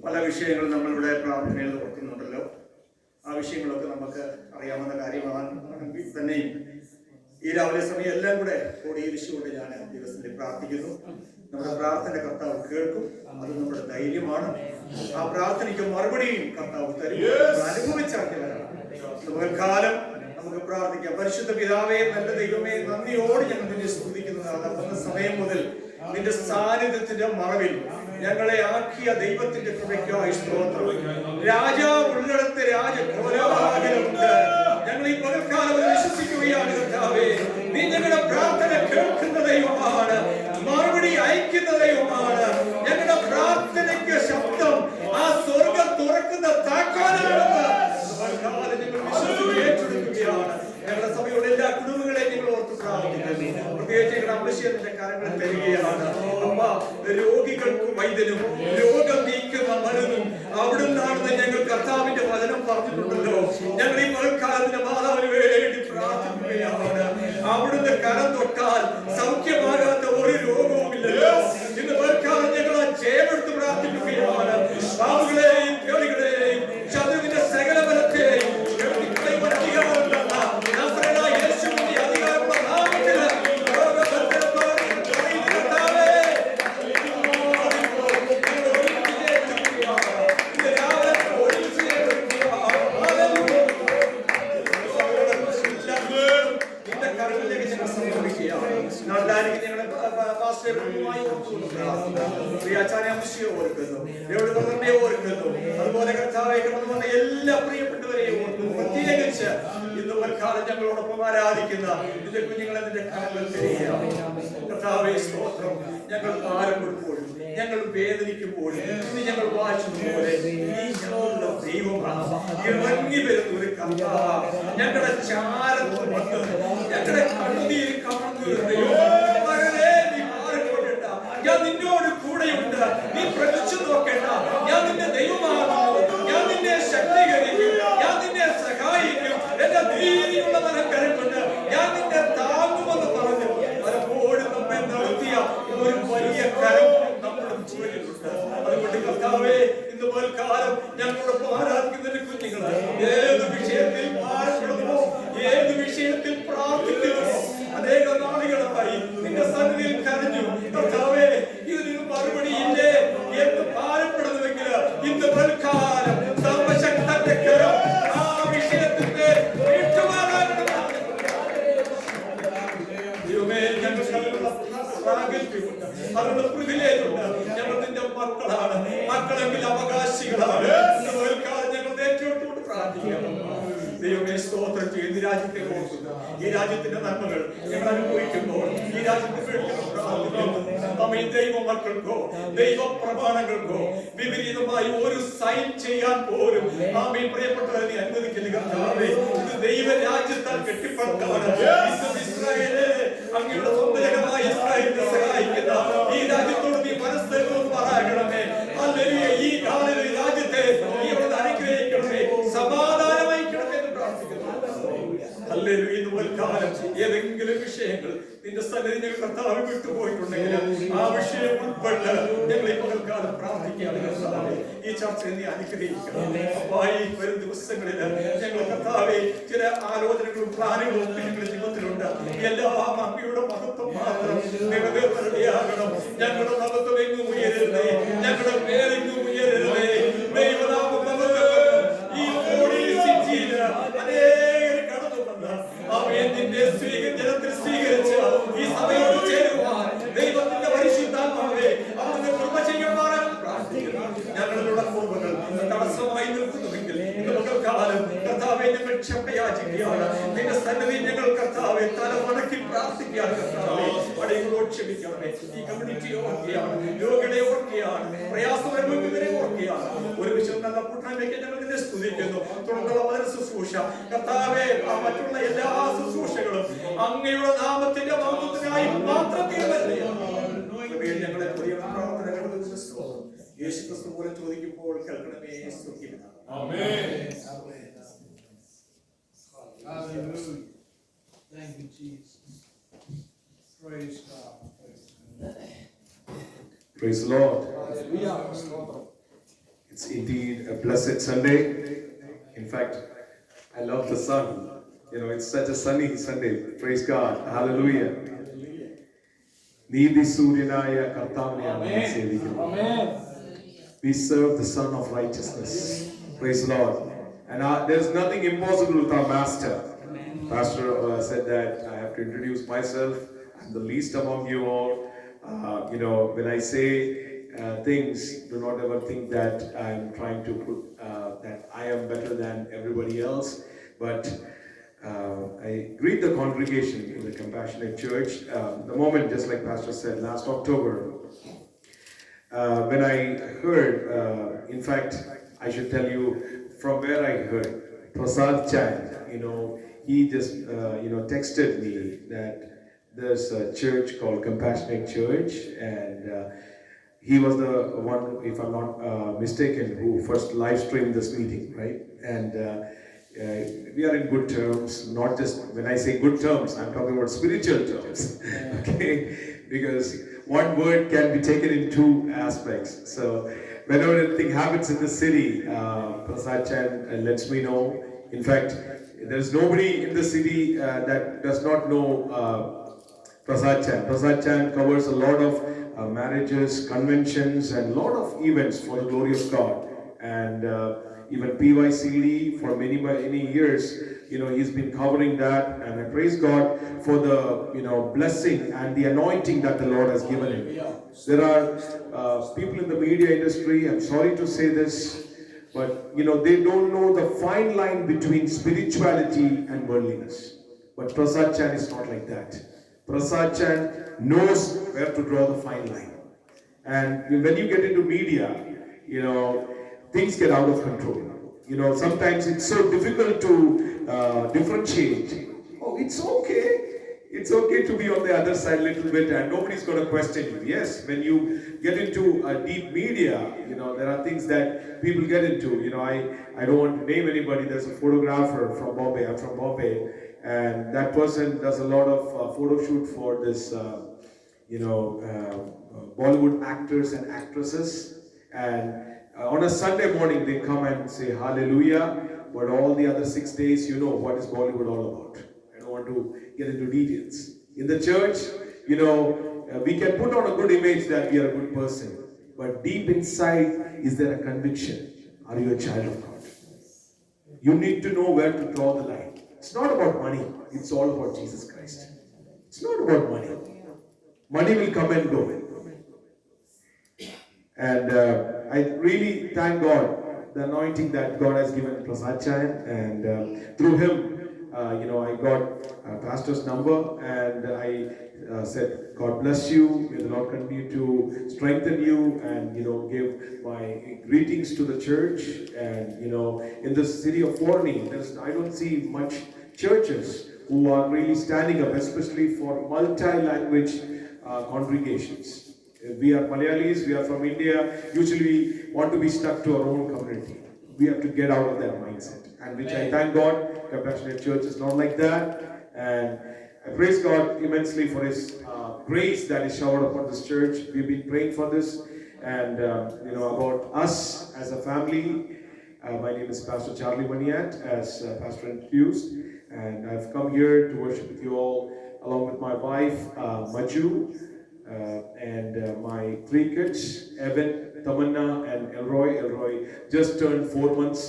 പല വിഷയങ്ങളും നമ്മളിവിടെ പ്രാർത്ഥനയിൽ ഓർക്കുന്നുണ്ടല്ലോ. ആ വിഷയങ്ങളൊക്കെ നമുക്ക് അറിയാവുന്ന കാര്യമാണെങ്കിൽ തന്നെയും ഈ രാവിലെ സമയം എല്ലാം കൂടെ കോടിയിരിച്ചുകൊണ്ട് ഞാൻ ദിവസത്തിൽ പ്രാർത്ഥിക്കുന്നു. നമ്മുടെ പ്രാർത്ഥന കർത്താവ് കേൾക്കും, അത് നമ്മുടെ ധൈര്യമാണ്. ആ പ്രാർത്ഥനയ്ക്ക് മറുപടിയും കർത്താവ് തരും. അനുഭവിച്ചറിഞ്ഞവരാണ്. പകൽക്കാലം നമുക്ക് പ്രാർത്ഥിക്കാം. പരിശുദ്ധ പിതാവേ, നല്ല ദൈവമേ, നന്ദിയോട് ഞങ്ങൾ നിന്നെ സ്തുതിക്കുന്നതാണ്. വന്ന സമയം മുതൽ നിന്റെ സാന്നിധ്യത്തിന്റെ മറവിൽ ഞങ്ങളെ ആക്കിയ ദൈവത്തിന്റെ കൃപയ്ക്കായി സ്തോത്രം. രാജാവ് ഉള്ളിടത്ത് രാജകോലാഹലമുണ്ട്. ഞങ്ങൾ ഈ പകൽക്കാലം വിശ്വസിക്കുകയാണ് കർത്താവേ, നീ ഞങ്ങളുടെ പ്രാർത്ഥന കേൾക്കുന്ന ദൈവമാണ്, മറുപടി അയക്കുന്ന ദൈവമാണ്. ഞങ്ങളുടെ പ്രാർത്ഥനയ്ക്ക് ശബ്ദം ആ സ്വർഗം തുറക്കുന്ന താക്കോലാണെന്ന് ഞങ്ങൾ വിശ്വസിച്ച് ഏറ്റെടുക്കുകയാണ്. ഞങ്ങളുടെ സഭയുടെ എല്ലാ കുടുംബങ്ങളെയും ഞങ്ങൾ ഓർത്ത് പ്രാർത്ഥിക്കുന്നു. പ്രത്യേകിച്ച് ഞങ്ങളുടെ അഭിഷേകത്തിന്റെ കരങ്ങൾ തരികയാണ്. അമ്മ, രോഗികൾക്ക് വൈദ്യനും രോഗം നീക്കുന്ന മരുന്നും അവിടുന്നാണെന്ന് ഞങ്ങൾ കർത്താവിന്റെ വചനം പറഞ്ഞിട്ടുണ്ടല്ലോ. ഞങ്ങൾ ഈ പകൽക്കാലത്തിന്റെ മാതാവിന് വേണ്ടി പ്രാർത്ഥിക്കുകയാണ്. അവിടുന്ന് കരം തൊട്ടാൽ സൗഖ്യമാകാത്ത ഒരു രോഗവുമില്ലല്ലോ. ഇന്ന് പകൽക്കാലം ഞങ്ങൾ ആ ജയമെടുത്ത് പ്രാർത്ഥിക്കുകയാണ്. പാപങ്ങളെയും കേളികളെയും ശത്രുവിന്റെ സകല ബലത്തെയും അതുപോലെ എല്ലാ പ്രിയപ്പെട്ടവരെയും ഓർക്കുന്നു. പ്രത്യേകിച്ച് ഇന്ന് പൽക്കാലം ഞങ്ങളോടൊപ്പം ആരാധിക്കുന്ന നിന്റെ കുഞ്ഞുങ്ങളെ നിന്റെ കരങ്ങൾ തരികയാണ്. കർത്താവേ, സ്തോത്രം. ഞങ്ങൾ ഭാരപ്പെടുമ്പോഴും ഞങ്ങൾ വേദനിക്കുമ്പോഴും ഇന്ന് ഞങ്ങൾ വായിച്ചതുപോലെ ഈ ഞങ്ങളുടെ ദൈവമാണ് ഇറങ്ങി വരുന്ന ഒരു കർത്താവ്. ഞങ്ങളുടെ ചാരത്ത് വന്ന് ഞങ്ങളുടെ കണ്ണുനീർ കാണുന്ന ഞാൻ നിന്നോട് കൂടെയുണ്ട്, നീ പ്രവചിച്ചു നോക്കേണ്ട, ഞാൻ നിന്റെ ദൈവമാകുന്നു, ഞാൻ നിന്നെ ശക്തീകരിക്കും, ഞാൻ നിന്നെ സഹായിക്കും, എന്റെ ധീരയുള്ള മനക്കരം കൊണ്ട് ഞാൻ നിന്നെ താങ്ങുമെന്ന് പറഞ്ഞു പലപ്പോഴും നമ്മെ നടത്തിയ ഒരു വലിയ കരം നമ്മുടെ ചുവരിലുണ്ട്. അതുകൊണ്ട് കർത്താവേ, ഇന്ന് പൽക്കാലം ഞങ്ങളോടൊപ്പം ആരാധിക്കുന്ന കുഞ്ഞുങ്ങൾ ഏത് വിഷയത്തിൽ ഭാരപ്പെടുന്നു, ഏത് വിഷയത്തിൽ പ്രാർത്ഥിക്കുന്നു, അനേക നാളുകളായി നിന്റെ സന്നിധിയിൽ കരഞ്ഞു. കർത്താവേ, ഇതിന് മറുപടിയില്ലേ എന്ന് ഭാരപ്പെടുന്നുവെങ്കിൽ ഇന്ന് പൽക്കാലം സർവശക്തന്റെ കരം ആ വിഷയത്തിന്റെ അവരുടെ പ്രിവിലേജുണ്ട്. ഞങ്ങൾ നിന്റെ മക്കളാണ്, മക്കളെങ്കിൽ അവകാശികളാണ്. ഞങ്ങൾ ഏറ്റെടുത്തുകൊണ്ട് പ്രാർത്ഥിക്കണം. ദൈവമേ, സ്തോത്രം ചെയ്യുന്ന ഈ രാജ്യത്തെ ഓർക്കുന്നു. ഈ രാജ്യത്തിന്റെ നന്മകൾ ഞങ്ങൾ അനുഭവിക്കുമ്പോൾ ഈ രാജ്യത്തിന് വേണ്ടി ദൈവ മക്കൾക്കോ ദൈവ പ്രമാണങ്ങൾക്കോ വിപരീതമായി ഒരു സൈൻ ചെയ്യാൻ പോലും ആമീൻ പ്രിയപ്പെട്ടവരെ നീ അനുവദിക്കില്ല കർത്താവേ. ഇത് ദൈവ രാജ്യത്താൽ കെട്ടിപ്പടുത്താണ്. ഇസ്രായേലേ, അങ്ങയുടെ സ്വന്തജനമായ ഇസ്രായേലിനെ സഹായിക്കുന്ന ഈ രാജ്യത്തോട് നീ മനസ്സെന്ന് പറയണമേ. ഹല്ലേലൂയ. ഈ കാലം ഈ രാജ്യത്തെ നീ അവിടെ അനുഗ്രഹിക്കണമേ, സമാധാനമായിക്കണമേ എന്ന് പ്രാർത്ഥിക്കുന്നു. ഹല്ലേലൂയ. ഇന്ന് പൽക്കാലം ഏതെങ്കിലും വിഷയങ്ങൾ നിന്റെ സന്നിധി ഞങ്ങൾ കർത്താവ് വിട്ടുപോയിട്ടുണ്ടെങ്കിൽ ആ വിഷയം ഉൾപ്പെട്ട് ഞങ്ങൾ ഈ പകൽക്കാലം പ്രാർത്ഥിക്കുകയാണ് കർത്താവേ. ഈ ചർച്ചയെ നീ അനുഗ്രഹിക്കണം. അപ്പായി വരും ദിവസങ്ങളിൽ ഞങ്ങൾ കർത്താവേ ചില ആലോചനകളും പ്ലാനുകളും ഒക്കെ ഞങ്ങളുടെ ജീവിതത്തിലുണ്ട്. എല്ലാം അങ്ങയുടെ മഹത്വം മാത്രം നിറവേറണം. ഞങ്ങളുടെ മഹത്വം എങ്ങും ഉയരരുതേ, ഞങ്ങളുടെ പേരെങ്ങും ഉയരരുതേ. ദൈവനാമം ഈ അനേകം കടന്നു വന്ന് അവയെ നിന്റെ ജനത്തിൽ സ്വീകരിച്ച് ഈ സഭയോട് ചേരുവാൻ ദൈവത്തിന്റെ പരിശുദ്ധാത്മാവേ അവിടുന്ന് കൃപ ചെയ്യുവാനും പ്രാർത്ഥിക്കുന്നു. ഞങ്ങളുടെ കുടുംബങ്ങൾ തടസ്സമായി നിൽക്കുന്നുവെങ്കിൽ ഇന്ന് പകൽക്കാലം കർത്താവെ ഞങ്ങൾ ക്ഷമയാചിക്കുകയാണ്. നിന്റെ സന്നിധി ഞങ്ങൾ കർത്താവെ തലമടക്കി പ്രാർത്ഥിക്കുകയാണ്. കർത്താവെ പടയങ്ങളോട് ക്ഷമിക്കണമേ. ഈ കമ്മ്യൂണിറ്റി ഓർക്കുകയാണ്, രോഗികളെ ഓർക്കുകയാണ്, പ്രയാസം അനുഭവിക്കുന്നവരെ ഓർക്കുകയാണ്. ഒരു വിഷയം നല്ല കൂട്ടായ്മയ്ക്ക് ഞങ്ങൾ നിന്നെ സ്തുതിക്കുന്നു. തുടർന്നുള്ള വളരെ ശുശ്രൂഷ കർത്താവെ മറ്റുള്ള എല്ലാ ശുശ്രൂഷകളും അങ്ങയുടെ നാമത്തിന്റെ മഹത്വത്തിനായി മാത്രം ഞങ്ങളെ പുതിയ പ്രാർത്ഥനകൾ യേശു ക്രിസ്തു പോലെ ചോദിക്കുമ്പോൾ കേൾക്കണമേ. Amen. Hallelujah. Thank you, Jesus. Praise God. Praise the Lord. It's indeed a blessed Sunday. In fact, I love the sun. You know, it's such a sunny Sunday. Praise God. Hallelujah. നീതി സൂര്യനായ കർത്താവിനെയാണ് നാം സേവിക്കുന്നത്. We serve the Son of Righteousness. Praise the Lord. And there's nothing impossible with our Master. Pastor said that I have to introduce myself. I'm the least among you all. You know, when I say things, do not ever think that I'm trying to put that I am better than everybody else. But I greet the congregation in the Compassionate Church. The moment, just like Pastor said, last October, when I heard, in fact, I should tell you from where I heard, Prasad Chand, you know, he just, texted me that there's a church called Compassionate Church, and he was the one, if I'm not mistaken, who first live streamed this meeting, right? And we are in good terms, not just, when I say good terms, I'm talking about spiritual terms, okay? Because one word can be taken in two aspects. So whenever anything happens in the city, Prasad Chand lets me know. In fact, there's nobody in the city that does not know Prasad Chand. Prasad Chand covers a lot of marriages, conventions, and a lot of events for the glory of God. And even PYCD for many years, you know, he's been covering that, and I praise God for the, you know, blessing and the anointing that the Lord has given him. There are people in the media industry, I'm sorry to say this, but you know, they don't know the fine line between spirituality and worldliness. But Prasad Chand is not like that. Prasad Chand knows where to draw the fine line. And when you get into media, you know, things get out of control. You know, sometimes it's so difficult to differentiate. Oh, it's okay. It's okay to be on the other side a little bit and nobody's going to question you. Yes, when you get into a deep media, you know, there are things that people get into. You know, I don't want to name anybody. There's a photographer from Bombay. I'm from Bombay. And that person does a lot of photo shoot for this, Bollywood actors and actresses. And on a Sunday morning, they come and say hallelujah, but all the other 6 days, you know, what is Bollywood all about? I don't want to get into details. In the church, you know, we can put on a good image that we are a good person, but deep inside, is there a conviction? Are you a child of God? You need to know where to draw the line. It's not about money, it's all about Jesus Christ. It's not about money. Money will come and go. And I really thank God, the anointing that God has given Prasad Chand, and through him, I got pastor's number, and I said, God bless you, may the Lord continue to strengthen you, and give my greetings to the church. And in the city of Forni, I don't see much churches who are really standing up, especially for multi-language congregations. We are Malayalis, we are from India. Usually we want to be stuck to our own community. We have to get out of that mindset, and which I thank God, Compassionate Church is not like that. And I praise God immensely for His grace that is showered upon this church. We've been praying for this, and about us as a family. My name is Pastor Charlie Maniat, as Pastor introduced, and I've come here to worship with you all, along with my wife, Maju, and my 3 kids, Evan, Tamanna, and Elroy. Elroy just turned 4 months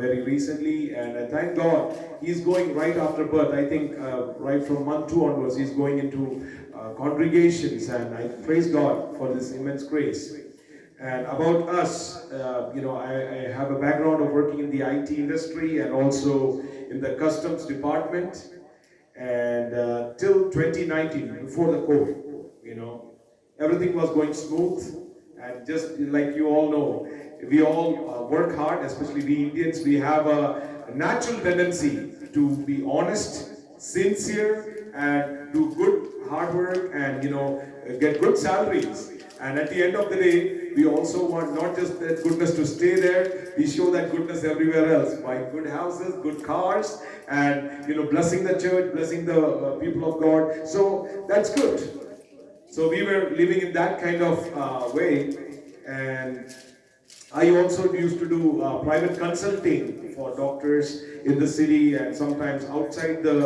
very recently, and I thank God he's going right after birth. I think right from month 2 onwards, he's going into congregations, and I praise God for this immense grace. And about us, I have a background of working in the IT industry and also in the customs department. And till 2019, before the COVID, everything was going smooth. And just like you all know, we all work hard, especially we Indians. We have a natural tendency to be honest, sincere, and do good hard work, and get good salaries. And at the end of the day, we also want not just that goodness to stay there, we show that goodness everywhere else by good houses, good cars, and blessing the church, blessing the people of God. So that's good. So we were living in that kind of way, and I also used to do private consulting for doctors in the city and sometimes outside the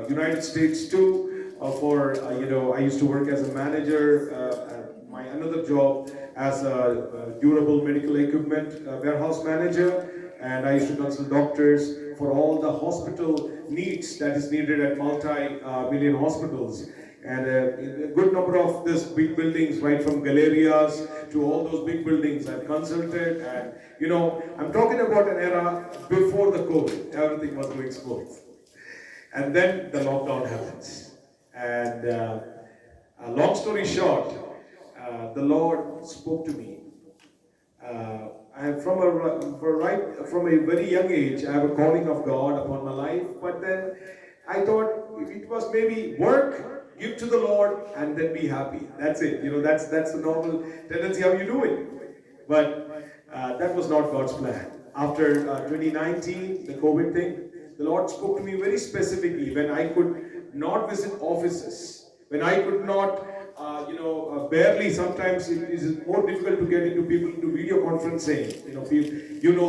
United States too. I used to work as a manager at my another job as a durable medical equipment warehouse manager, and I used to consult doctors for all the hospital needs that is needed at multi-million hospitals. And a good number of these big buildings, right from Galerias to all those big buildings, I've consulted. And I'm talking about an era before the COVID. Everything was going smooth. And then the lockdown happens. And long story short, the Lord spoke to me. And from a very young age, I have a calling of God upon my life. But then I thought it was maybe work. Give to the Lord and then be happy. That's it. That's the normal tendency how you do it. But that was not God's plan. After 2019, the COVID thing, the Lord spoke to me very specifically when I could not visit offices, when I could not, barely sometimes it is more difficult to get into people into video conferencing.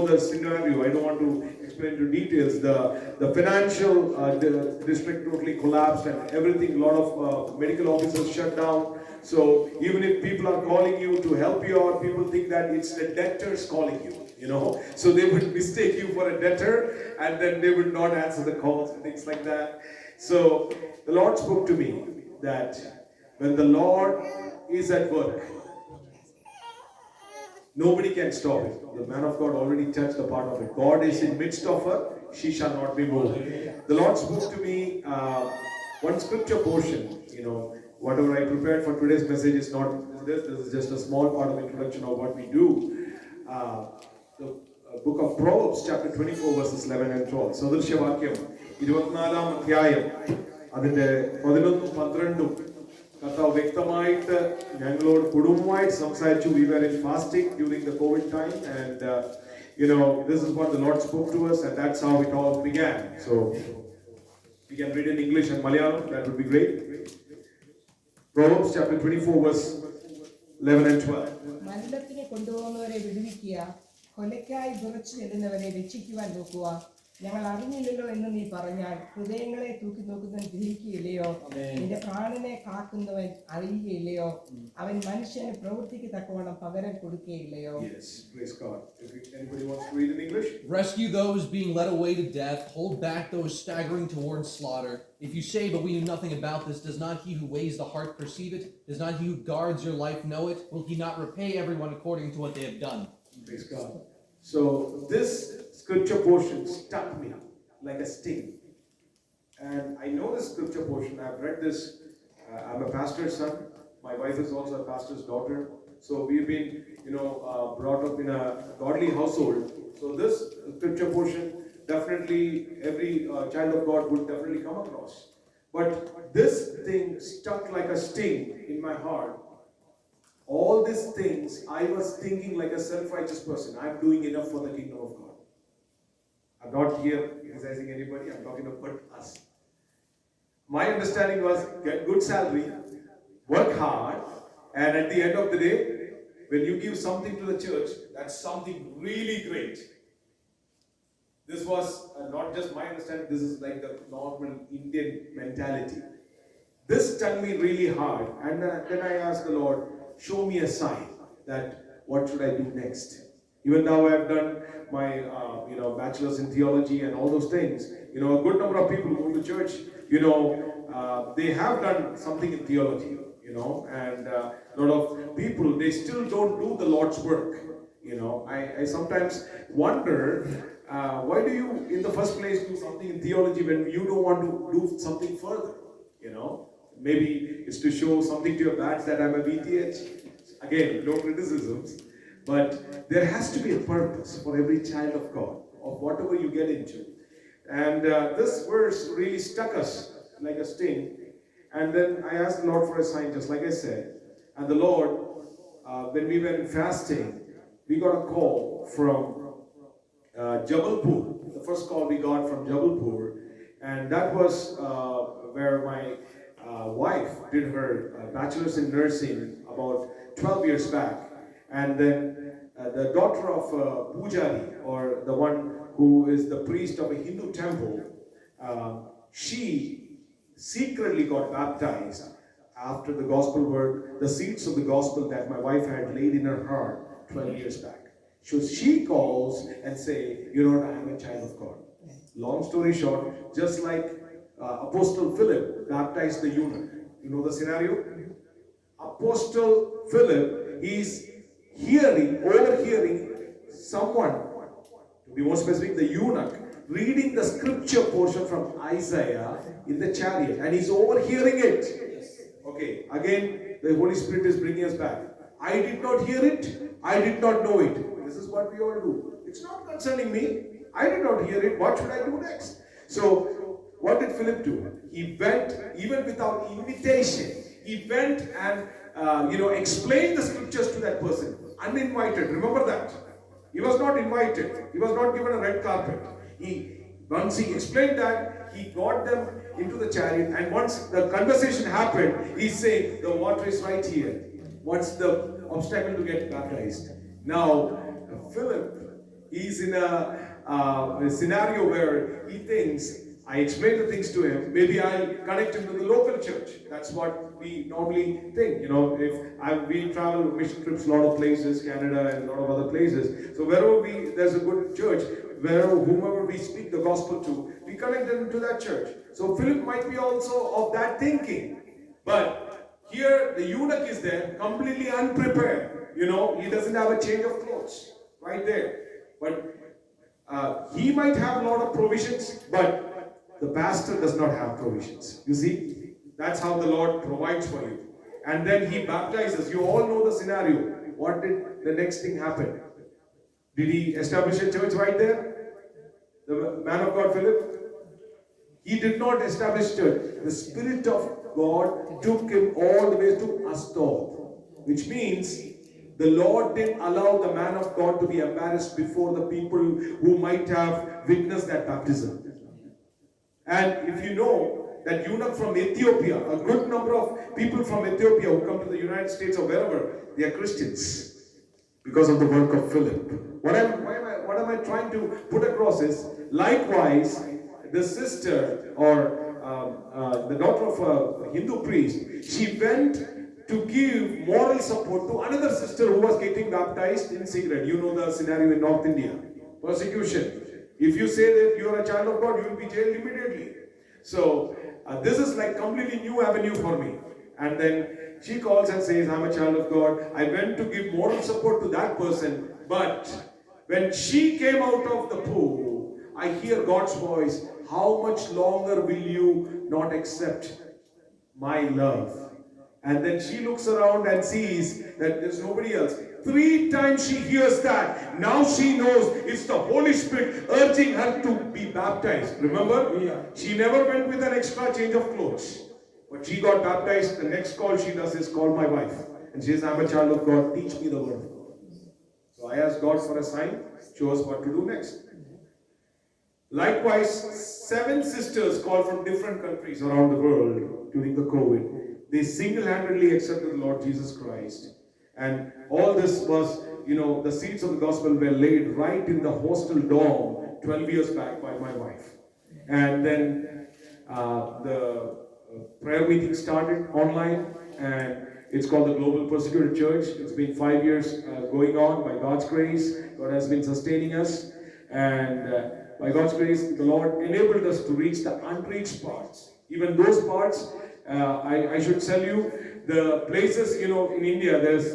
The scenario. I don't want to explain into details. The financial district totally collapsed and everything. A lot of medical offices shut down. So even if people are calling you to help you out, people think that it's the debtors calling you. So they would mistake you for a debtor, and then they would not answer the calls and things like that. So the Lord spoke to me that when the Lord is at work, nobody can stop it. The man of God already touched the part of it. God is in midst of her, she shall not be moved. The Lord spoke to me one scripture portion. Whatever I prepared for today's message is not this. This is just a small part of introduction of what we do. The book of Proverbs, chapter 24, verses 11 and 12. സദൃശ്യവാക്യം 24-ാം അധ്യായം അതിന്റെ 11-12 കർത്താവ് വ്യക്തമായിട്ട് ഞങ്ങളോട് കുടുംബമായിട്ട് സംസാരിച്ചു. We were in fasting during the COVID time, and this is what the Lord spoke to us, and that's how it all began. So we can read in English and Malayalam. That would be great. Proverbs chapter 24, verse 11 and 12. മരണത്തിന് കൊണ്ടുപോകുന്നവരെ വിടുവിക്കുക, കൊലയ്ക്കായി വിറച്ചു ചെല്ലുന്നവരെ രക്ഷിക്കുവാൻ നോക്കുക. ഞങ്ങൾ അറിഞ്ഞില്ലല്ലോ എന്ന് നീ പറഞ്ഞാൽ ഹൃദയങ്ങളെ തൂക്കി നോക്കുന്നവൻ ഗ്രഹിക്കുകയില്ലയോ? നിന്റെ പ്രാണനെ കാക്കുന്നവൻ അറിയുകയില്ലയോ? അവൻ മനുഷ്യന് പ്രവൃത്തിക്ക് തക്കവണ്ണം പകരം കൊടുക്കുകയില്ലയോ? Yes, praise God. If anybody wants to read in English? Rescue those being led away to death, hold back those staggering towards slaughter. If you say, but we knew nothing about this, does not he who weighs the heart perceive it? Does not he who guards your life know it? Will he not repay everyone according to what they have done? Praise God. So this scripture portion stuck me like a sting. And I know this scripture portion. I've read this. I'm a pastor's son. My wife is also a pastor's daughter. So we've been, brought up in a godly household. So this scripture portion, definitely every child of God would definitely come across. But this thing stuck like a sting in my heart. All these things, I was thinking like a self-righteous person. I'm doing enough for the kingdom of God. I'm not here criticizing anybody. I'm talking about us. My understanding was get good salary, work hard, and at the end of the day, when you give something to the church, that's something really great. This was not just my understanding. This is like the normal Indian mentality. This stung me really hard, and then I asked the Lord, show me a sign that what should I do next. Even now I have done my bachelor's in theology and all those things. A good number of people who go to church, they have done something in theology. you know, and a lot of people, they still don't do the Lord's work. You know, I sometimes wonder, why do you, in the first place, do something in theology when you don't want to do something further? You know, maybe it's to show something to your badge that I'm a BTH. Again, no criticisms, but there has to be a purpose for every child of God, of whatever you get into. And this verse really stuck us like a sting. And then I asked the Lord for a sign, just like I said. And the Lord, when we were in fasting, we got a call from Jabalpur. The first call we got from Jabalpur, and that was where my wife did her bachelor's in nursing about 12 years back. And then the daughter of Pujari, or the one who is the priest of a Hindu temple, she secretly got baptized after the gospel word, the seeds of the gospel that my wife had laid in her heart 12 years back. So she calls and say, you know, I am a child of God. Long story short, just like Apostle Philip baptized the eunuch. You know the scenario? Apostle Philip, he's overhearing someone, to be more specific, the eunuch, reading the scripture portion from Isaiah in the chariot, and he's overhearing it. Okay, again, the Holy Spirit is bringing us back. I did not hear it, I did not know it. This is what we all do. It's not concerning me. I did not hear it. What should I do next? So, what did Philip do? He went, even without invitation, he went and explained the scriptures to that person, uninvited. Remember that. He was not invited. He was not given a red carpet. Once he explained that, he got them into the chariot, and once the conversation happened, he's saying, the water is right here. What's the obstacle to get baptized? Now, Philip, he's in a scenario where he thinks, I explain the things to him, maybe I'll connect him to the local church. That's what we normally think. You know, we travel mission trips a lot of places, Canada and a lot of other places. So wherever there's a good church, whomever we speak the gospel to, we connect them to that church. So Philip might be also of that thinking. But here the eunuch is there, completely unprepared. You know, he doesn't have a change of clothes right there. But he might have a lot of provisions, but the pastor does not have provisions. You see, that's how the Lord provides for you. And then he baptizes. You all know the scenario. What did the next thing happen? Did he establish a church right there? The man of God, Philip? He did not establish church. The Spirit of God took him all the way to Ashdod, which means the Lord didn't allow the man of God to be embarrassed before the people who might have witnessed that baptism. And if you know that eunuch from Ethiopia, a good number of people from Ethiopia who come to the United States or wherever, they are Christians because of the work of Philip. What am I trying to put across is, likewise, the sister or the daughter of a Hindu priest, she went to give moral support to another sister who was getting baptized in secret. You know the scenario in North India. Persecution. If you say that you are a child of God, you will be jailed immediately. So, this is like completely new avenue for me. And then she calls and says, I'm a child of God. I went to give moral support to that person. But when she came out of the pool, I hear God's voice, how much longer will you not accept my love? And then she looks around and sees that there's nobody else. 3 times she hears that. Now she knows it's the Holy Spirit urging her to be baptized. Remember? She never went with an extra change of clothes. But she got baptized. The next call she does is call my wife. And she says, I'm a child of God. Teach me the word of God. So I asked God for a sign. Show us what to do next. Likewise, 7 sisters called from different countries around the world during the COVID. They single-handedly accepted the Lord Jesus Christ. And all this was, the seeds of the gospel were laid right in the hostel dorm 12 years back by my wife. And then the prayer meeting started online, and it's called the Global Persecuted Church. It's been 5 years going on by God's grace. God has been sustaining us. And by God's grace, the Lord enabled us to reach the unreached parts. Even those parts, I should tell you, the places, you know, in India, there's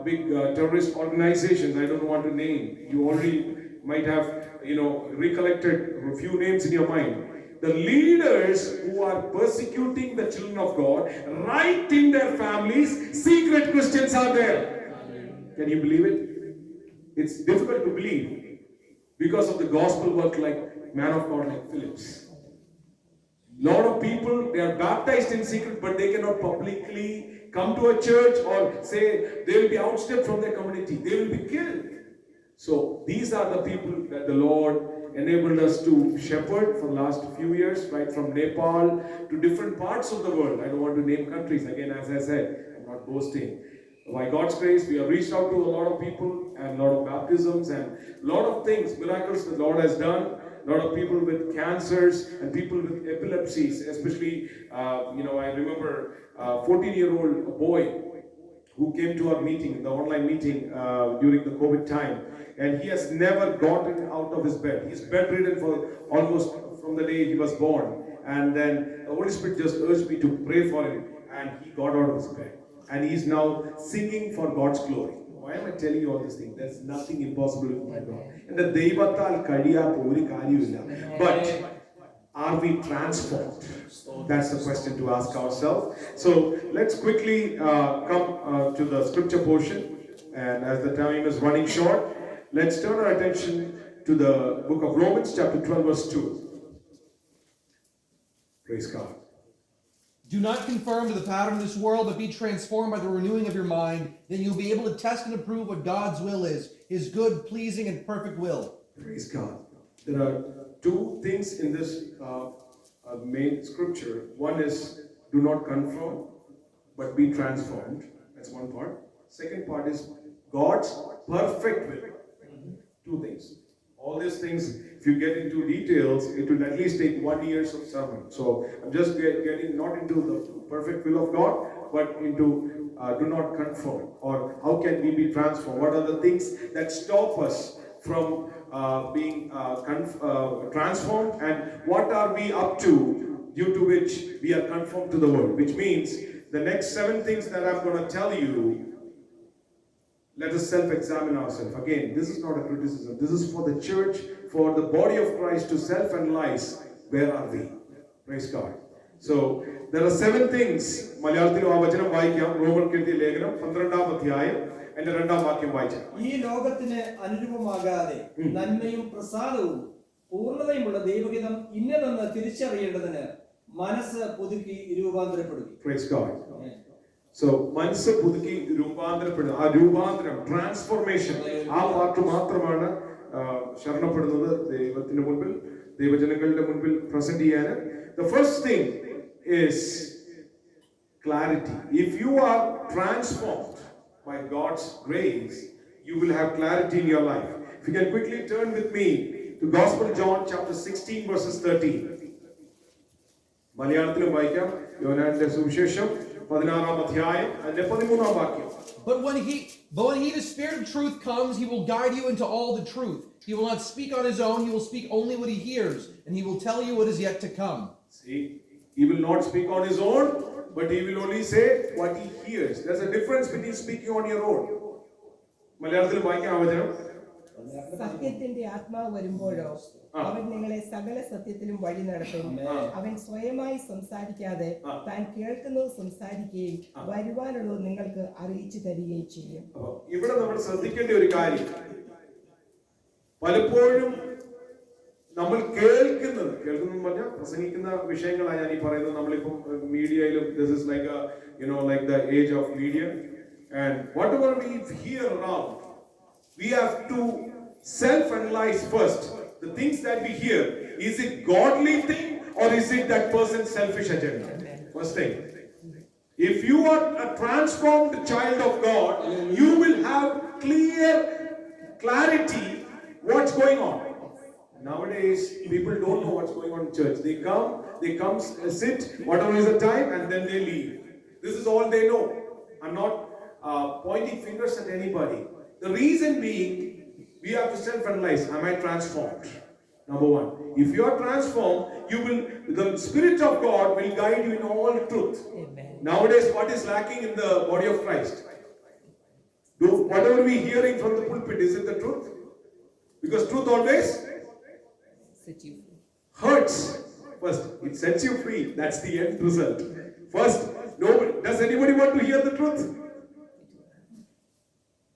big terrorist organizations. I don't want to name. You already might have, you know, recollected a few names in your mind. The leaders who are persecuting the children of God, right in their families, secret Christians are there. Can you believe it? It's difficult to believe because of the gospel work like man of God like Phillips. Lot of people, they are baptized in secret, but they cannot publicly come to a church or say they will be outstepped from their community. They will be killed. So these are the people that the Lord enabled us to shepherd for the last few years, right from Nepal to different parts of the world. I don't want to name countries. Again, as I said, I'm not boasting. By God's grace, we have reached out to a lot of people and a lot of baptisms and a lot of things, miracles the Lord has done. A lot of people with cancers and people with epilepsies, especially, I remember a 14-year-old boy who came to our meeting, the online meeting during the COVID time, and he has never gotten out of his bed. He's bedridden for almost from the day he was born. And then the Holy Spirit just urged me to pray for him, and he got out of his bed. And he's now singing for God's glory. Why am I telling you all these things? There's nothing impossible with my God. And the Devatal Kadiya Puri Kariyulla. But are we transformed? That's the question to ask ourselves. So let's quickly come to the scripture portion. And as the time is running short, let's turn our attention to the book of Romans, chapter 12, verse 2. Praise God. Do not conform to the pattern of this world, but be transformed by the renewing of your mind. Then you'll be able to test and approve what God's will is, his good, pleasing, and perfect will. Praise God. There are two things in this main scripture. One is do not conform, but be transformed. That's one part. Second part is God's perfect will. Two things. All these things, if you get into details, it will at least take 1 year of sermon. So I'm just getting not into the perfect will of God, but into do not conform, or how can we be transformed? What are the things that stop us from being transformed, and what are we up to due to which we are conformed to the world? Which means the next 7 things that I'm going to tell you, let us self-examine ourselves. Again, this is not a criticism. This is for the church, for the body of Christ to self-analyze. Where are we? Praise God. So, there are 7 things. Malayalam vachanam vaayikam. Roman kirti leganam 12-ാം അധ്യായം and 2-ാം വാക്യം വായിച്ചാൽ. ഈ ലോകത്തിന് അനുരൂപമാകാതെ നന്മയും പ്രസാദവും പൂർണ്ണതയുമുള്ള ദൈവഹിതം ഇന്നതെന്ന് തിരിച്ചറിയേണ്ടതിന് മനസ്സ് പുതുക്കി രൂപാന്തരപ്പെടുക. Praise God. So, മനസ്സ് പുതുക്കി രൂപാന്തരപ്പെടുക. ആ രൂപാന്തരം, ട്രാൻസ്ഫോർമേഷൻ, ആ പാർട്ട് മാത്രമാണ് ശരണപ്പെടുന്നത് ദൈവത്തിന്റെ മുൻപിൽ, ദൈവജനങ്ങളുടെ മുൻപിൽ പ്രസന്റ് ചെയ്യാൻ. The first thing is clarity. If you are transformed by God's grace, you will have clarity in your life. If you can quickly turn with me to Gospel John chapter 16 verses 13. മലയാളത്തിലും വായിക്കാം. യോഹന്നാന്റെ സുവിശേഷം 16-ാം അധ്യായം അതിന്റെ 13-ാം വാക്യം. But when he, the Spirit of truth comes, he will guide you into all the truth. He will not speak on his own, he will speak only what he hears, and he will tell you what is yet to come. See, he will not speak on his own, but he will only say what he hears. There's a difference between speaking on your own. മലയാളത്തിൽ വായിക്കാം ആ വചനം. സത്യത്തിന്റെ ആത്മാവ് വരുമ്പോഴോ അവൻ നിങ്ങളെ സകല സത്യത്തിലും വഴി നടത്തും. അവൻ സ്വയമായി സംസാരിക്കാതെ താൻ കേൾക്കുന്നത് സംസാരിക്കുകയും വരുവാനുള്ളത് നിങ്ങൾക്ക് അറിയിച്ചു തരികയും ചെയ്യും. ഇവിടെ നമ്മൾ ശ്രദ്ധിക്കേണ്ട ഒരു കാര്യം, പലപ്പോഴും നമ്മൾ കേൾക്കുന്നത് പറഞ്ഞാൽ പ്രസംഗിക്കുന്ന വിഷയങ്ങളാണ് ഞാൻ ഈ പറയുന്നത്. നമ്മളിപ്പം മീഡിയയിലും this is like a, like the age of media, and whatever we hear around, we have to self-analyze first. The things that we hear, is it godly thing or is it that person's selfish agenda? First thing. If you are a transformed child of God, you will have clarity what's going on. Nowadays, people don't know what's going on in church. They come, sit, whatever is the time, and then they leave. This is all they know. I'm not pointing fingers at anybody. The reason being, we have to self-analyze. Am I transformed? Number one. If you are transformed, the Spirit of God will guide you in all truth. Amen. Nowadays, what is lacking in the body of Christ? Whatever we hearing from the pulpit, is it the truth? Because truth always Set you free. hurts. First, it sets you free. That's the end result. First, does anybody want to hear the truth?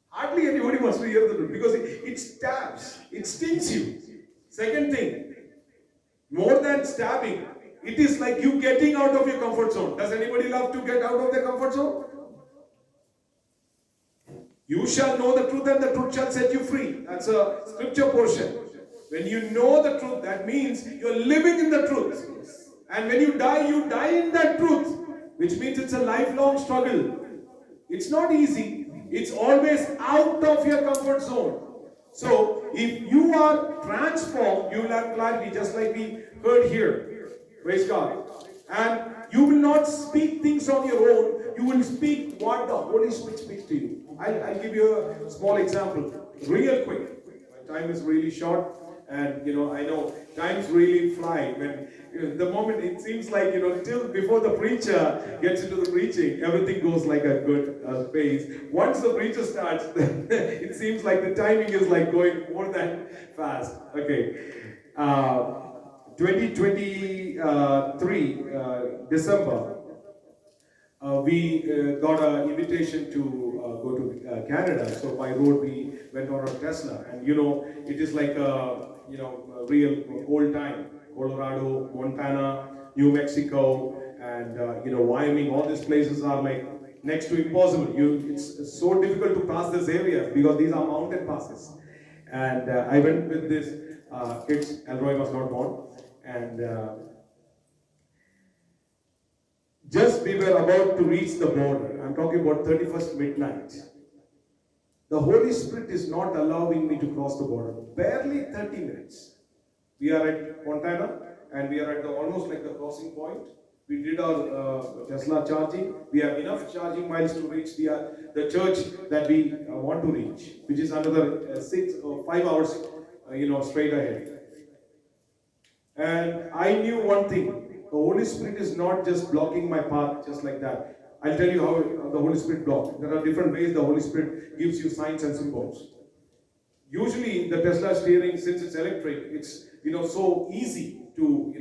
Hardly anybody wants to hear the truth because it stabs, it stings you. Second thing, more than stabbing, it is like you getting out of your comfort zone. Does anybody love to get out of their comfort zone? You shall know the truth and the truth shall set you free. That's a scripture portion. When you know the truth, that means you're living in the truth. And when you die in that truth, which means it's a lifelong struggle. It's not easy. It's always out of your comfort zone. So, if you are transformed, you will have clarity, just like we heard here. Praise God. And you will not speak things on your own. You will speak what the Holy Spirit speaks to you. I'll give you a small example, real quick. My time is really short. And I know times really fly when the moment it seems like till before the preacher gets into the preaching, everything goes like a good pace. Once the preacher starts, it seems like the timing is like going more than fast. Okay, 2023 December, we got an invitation to go to Canada. So by road we went on a Tesla, and it is like a real old time. Colorado, Montana, New Mexico, and Wyoming. All these places are like next to impossible. It's so difficult to pass this area because these are mountain passes. And I went with these kids. Elroy was not born, and just we were about to reach the border. I'm talking about 31st midnight. The Holy Spirit is not allowing me to cross the border. Barely 30 minutes. We are at Montana and we are at almost like the crossing point. We did our Tesla charging. We have enough charging miles to reach the church that we want to reach, which is another 6 or 5 hours, straight ahead. And I knew one thing. The Holy Spirit is not just blocking my path just like that. I'll tell you how the Holy Spirit blocks. There are different ways the Holy Spirit gives you signs and symbols. Usually the Tesla steering, since it's electric, it's so easy to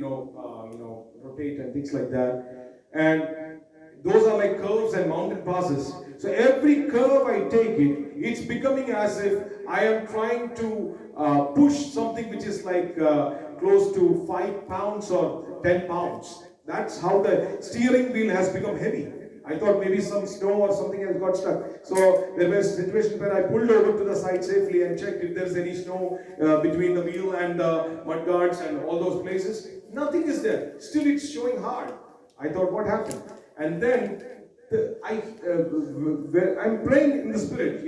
rotate and things like that. And those are like curves and mountain passes. So every curve I take it's becoming as if I am trying to push something which is like close to 5 pounds or 10 pounds. That's how the steering wheel has become heavy. I thought maybe some snow or something has got stuck. So there was a situation where I pulled over to the side safely and checked if there's any snow between the wheel and the mud guards and all those places. Nothing is there. Still it's showing hard. I thought, what happened? And then I'm praying in the spirit.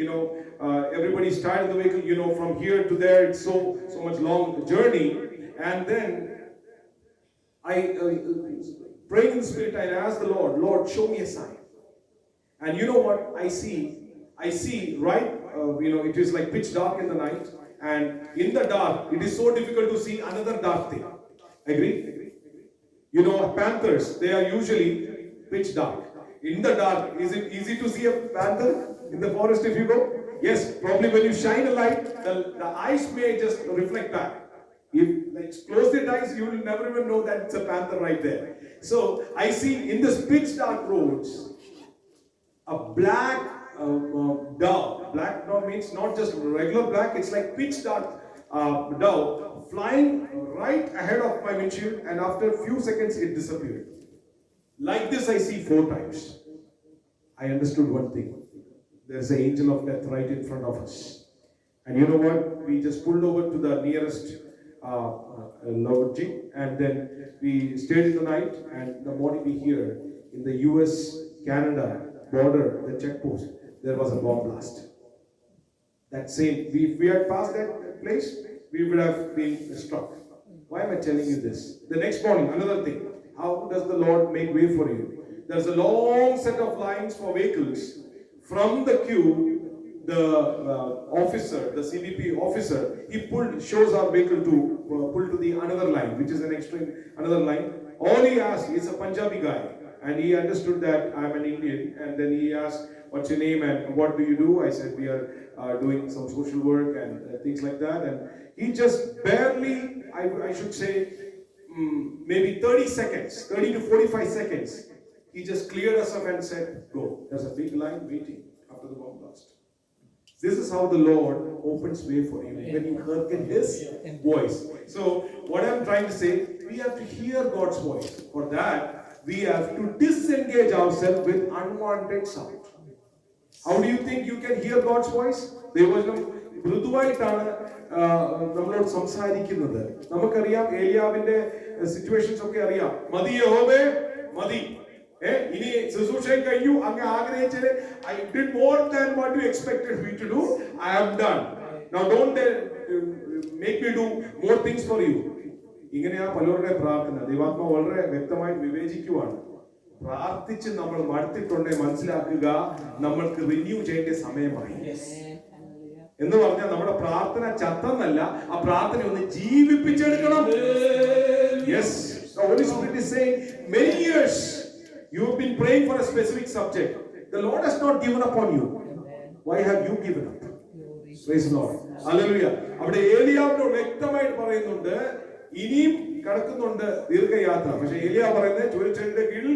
Everybody's tired of the vehicle. From here to there, it's so much long journey. And then I praying in the spirit, I asked the Lord, show me a sign. And you know what I see? I see right, it is like pitch dark in the night, and in the dark, it is so difficult to see another dark thing. Agree? Panthers, they are usually pitch dark. In the dark, is it easy to see a panther in the forest if you go? Yes, probably when you shine a light, the eyes may just reflect back. If close the eyes, you will never even know that it's a panther right there. So I see in this pitch dark roads a black dove. Black dove means not just regular black, it's like pitch dark dove flying right ahead of my windshield, and after a few seconds it disappeared. Like this I see 4 times. I understood one thing. There's an angel of death right in front of us. And you know what? We just pulled over to the nearest lodging, and then we stayed in the night, and in the morning we hear in the US-Canada border, the checkpost, there was a bomb blast. That same, if we had passed that place, we would have been struck. Why am I telling you this? The next morning, another thing. How does the Lord make way for you? There's a long set of lines for vehicles from the queue the officer, the CBP officer, he shows our vehicle to pull to the another line, which is an extreme another line. All he asked, he's a Punjabi guy, and he understood that I'm an Indian, and then he asked, what's your name and what do you do? I said, we are doing some social work and things like that. And he just barely, I should say, maybe 30 seconds, 30 to 45 seconds, he just cleared us up and said, go. There's a big line waiting after the bomb blast. This is how the Lord opens way for you when you hearken His voice. So what I'm trying to say, we have to hear God's voice. For that, we have to disengage ourselves with unwanted sound. How do you think you can hear God's voice? ദൈവവചനം മൃദുവായിട്ടാണ് നമ്മളോട് സംസാരിക്കുന്നത്. നമുക്കറിയാം ഏലിയാവിന്റെ situations ഒക്കെ അറിയാം. മതി യഹോവേ മതി, ഇനി ശുശ്രൂഷയും കഴിഞ്ഞു, അങ്ങ് ആഗ്രഹിച്ചത് I did more than what you expected me to do. I have done. Now don't make me do more things for you. ഇങ്ങനെയാ പലരുടെ പ്രാർത്ഥന. ദൈവാത്മാവ് വളരെ വ്യക്തമായി വിവേചിക്കുവാണ്. പ്രാർത്ഥിച്ച് നമ്മൾ മടുത്തിട്ടുണ്ടെങ്കിൽ മനസ്സിലാക്കുക, നമ്മൾക്ക് റിന്യൂ ചെയ്യേണ്ട സമയമായി എന്ന് പറഞ്ഞാൽ നമ്മുടെ പ്രാർത്ഥന ചത്തെന്നല്ല, ആ പ്രാർത്ഥന ഒന്ന് ജീവിപ്പിച്ചെടുക്കണം. Yes, the Holy Spirit is saying, many years you have been praying for a specific subject. The Lord has not given up on you. Why have you given up? Praise the Lord. Hallelujah. അവിടെ ഏലിയാവിനോട് വ്യക്തമായിട്ട് പറയുന്നുണ്ട്, ഇനിയും കിടക്കുന്നുണ്ട് ദീർഘയാത്ര. പക്ഷെ ഏലിയാ പറയുന്നത് ചുരച്ചെടിയുടെ കീഴിൽ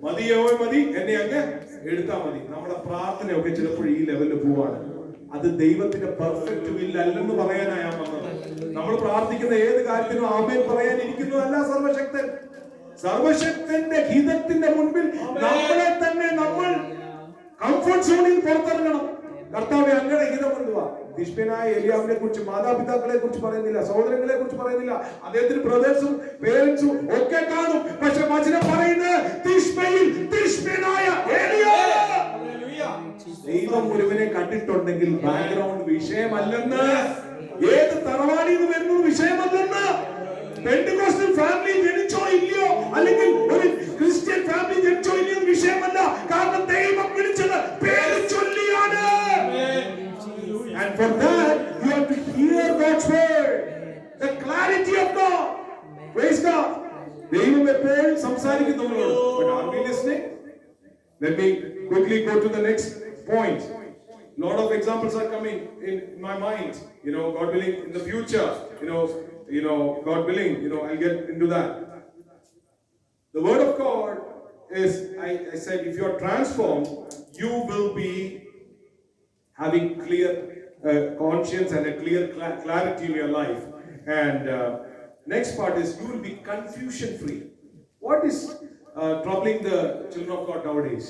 മതിയോ മതി, എന്നെ അങ്ങ് എടുത്താൽ മതി. നമ്മുടെ പ്രാർത്ഥനയൊക്കെ ചിലപ്പോൾ ഈ ലെവലിൽ പോവാണ്. അത് ദൈവത്തിന്റെ പെർഫെക്റ്റ് വിൽ അല്ലെന്ന് പറയാനാണ് ഞാൻ വന്നത്. നമ്മൾ പ്രാർത്ഥിക്കുന്ന ഏത് കാര്യത്തിനും ആമേൻ പറയാനിരിക്കുന്നതല്ല സർവശക്തൻ. സർവശക്തന്റെ ഹിതത്തിന്റെ മുൻപിൽ നമ്മളെ തന്നെ നമ്മൾ കംഫർട്ട് സോണിൽ പുറത്തിറങ്ങണം. കർത്താവേ, അങ്ങയുടെ ഹിതം എന്തുവാ? നിഷ്പനായ ഏലിയാവിനെ കുറിച്ച്, മാതാപിതാക്കളെ കുറിച്ച് പറയുന്നില്ല, സഹോദരങ്ങളെ കുറിച്ച് പറയുന്നില്ല, അദ്ദേഹത്തിന് ബ്രദേഴ്സും പേരൻസും ഒക്കെ കാണും. പക്ഷെ വചനം പറയുന്നത് തിഷ്പനായ ഏലിയാവ്. ദൈവം ഒരുവനെ കണ്ടിട്ടുണ്ടെങ്കിൽ ബാക്ക്ഗ്രൗണ്ട് വിഷയമല്ലെന്ന്, ഏത് തറവാടിയിൽ നിന്ന് വരുന്നത് വിഷയമല്ലെന്ന്, പെന്തിക്കോസ്റ്റൽ ഫാമിലി ജനിച്ചോ ഇല്ലയോ, അല്ലെങ്കിൽ ഒരു ക്രിസ്ത്യൻ ഫാമിലി ജനിച്ചോ ഇല്ലയോ വിഷയമല്ല. കാരണം ദൈവം വിളിച്ചത് പേര് ചൊല്ലിയാണ്. And for that you have to hear God's word, the clarity of God. Praise God. ദൈവം എപ്പോഴും സംസാരിക്കുന്നു നമ്മളോട്. But are we listening? Let me quickly go to the next point. Lot of examples are coming in my mind. God willing, in the future, God willing, I'll get into that. The word of God is, I said, if you are transformed, you will be having clear conscience and a clear clarity in your life. And next part is, you will be confusion free. What is troubling the children of God nowadays?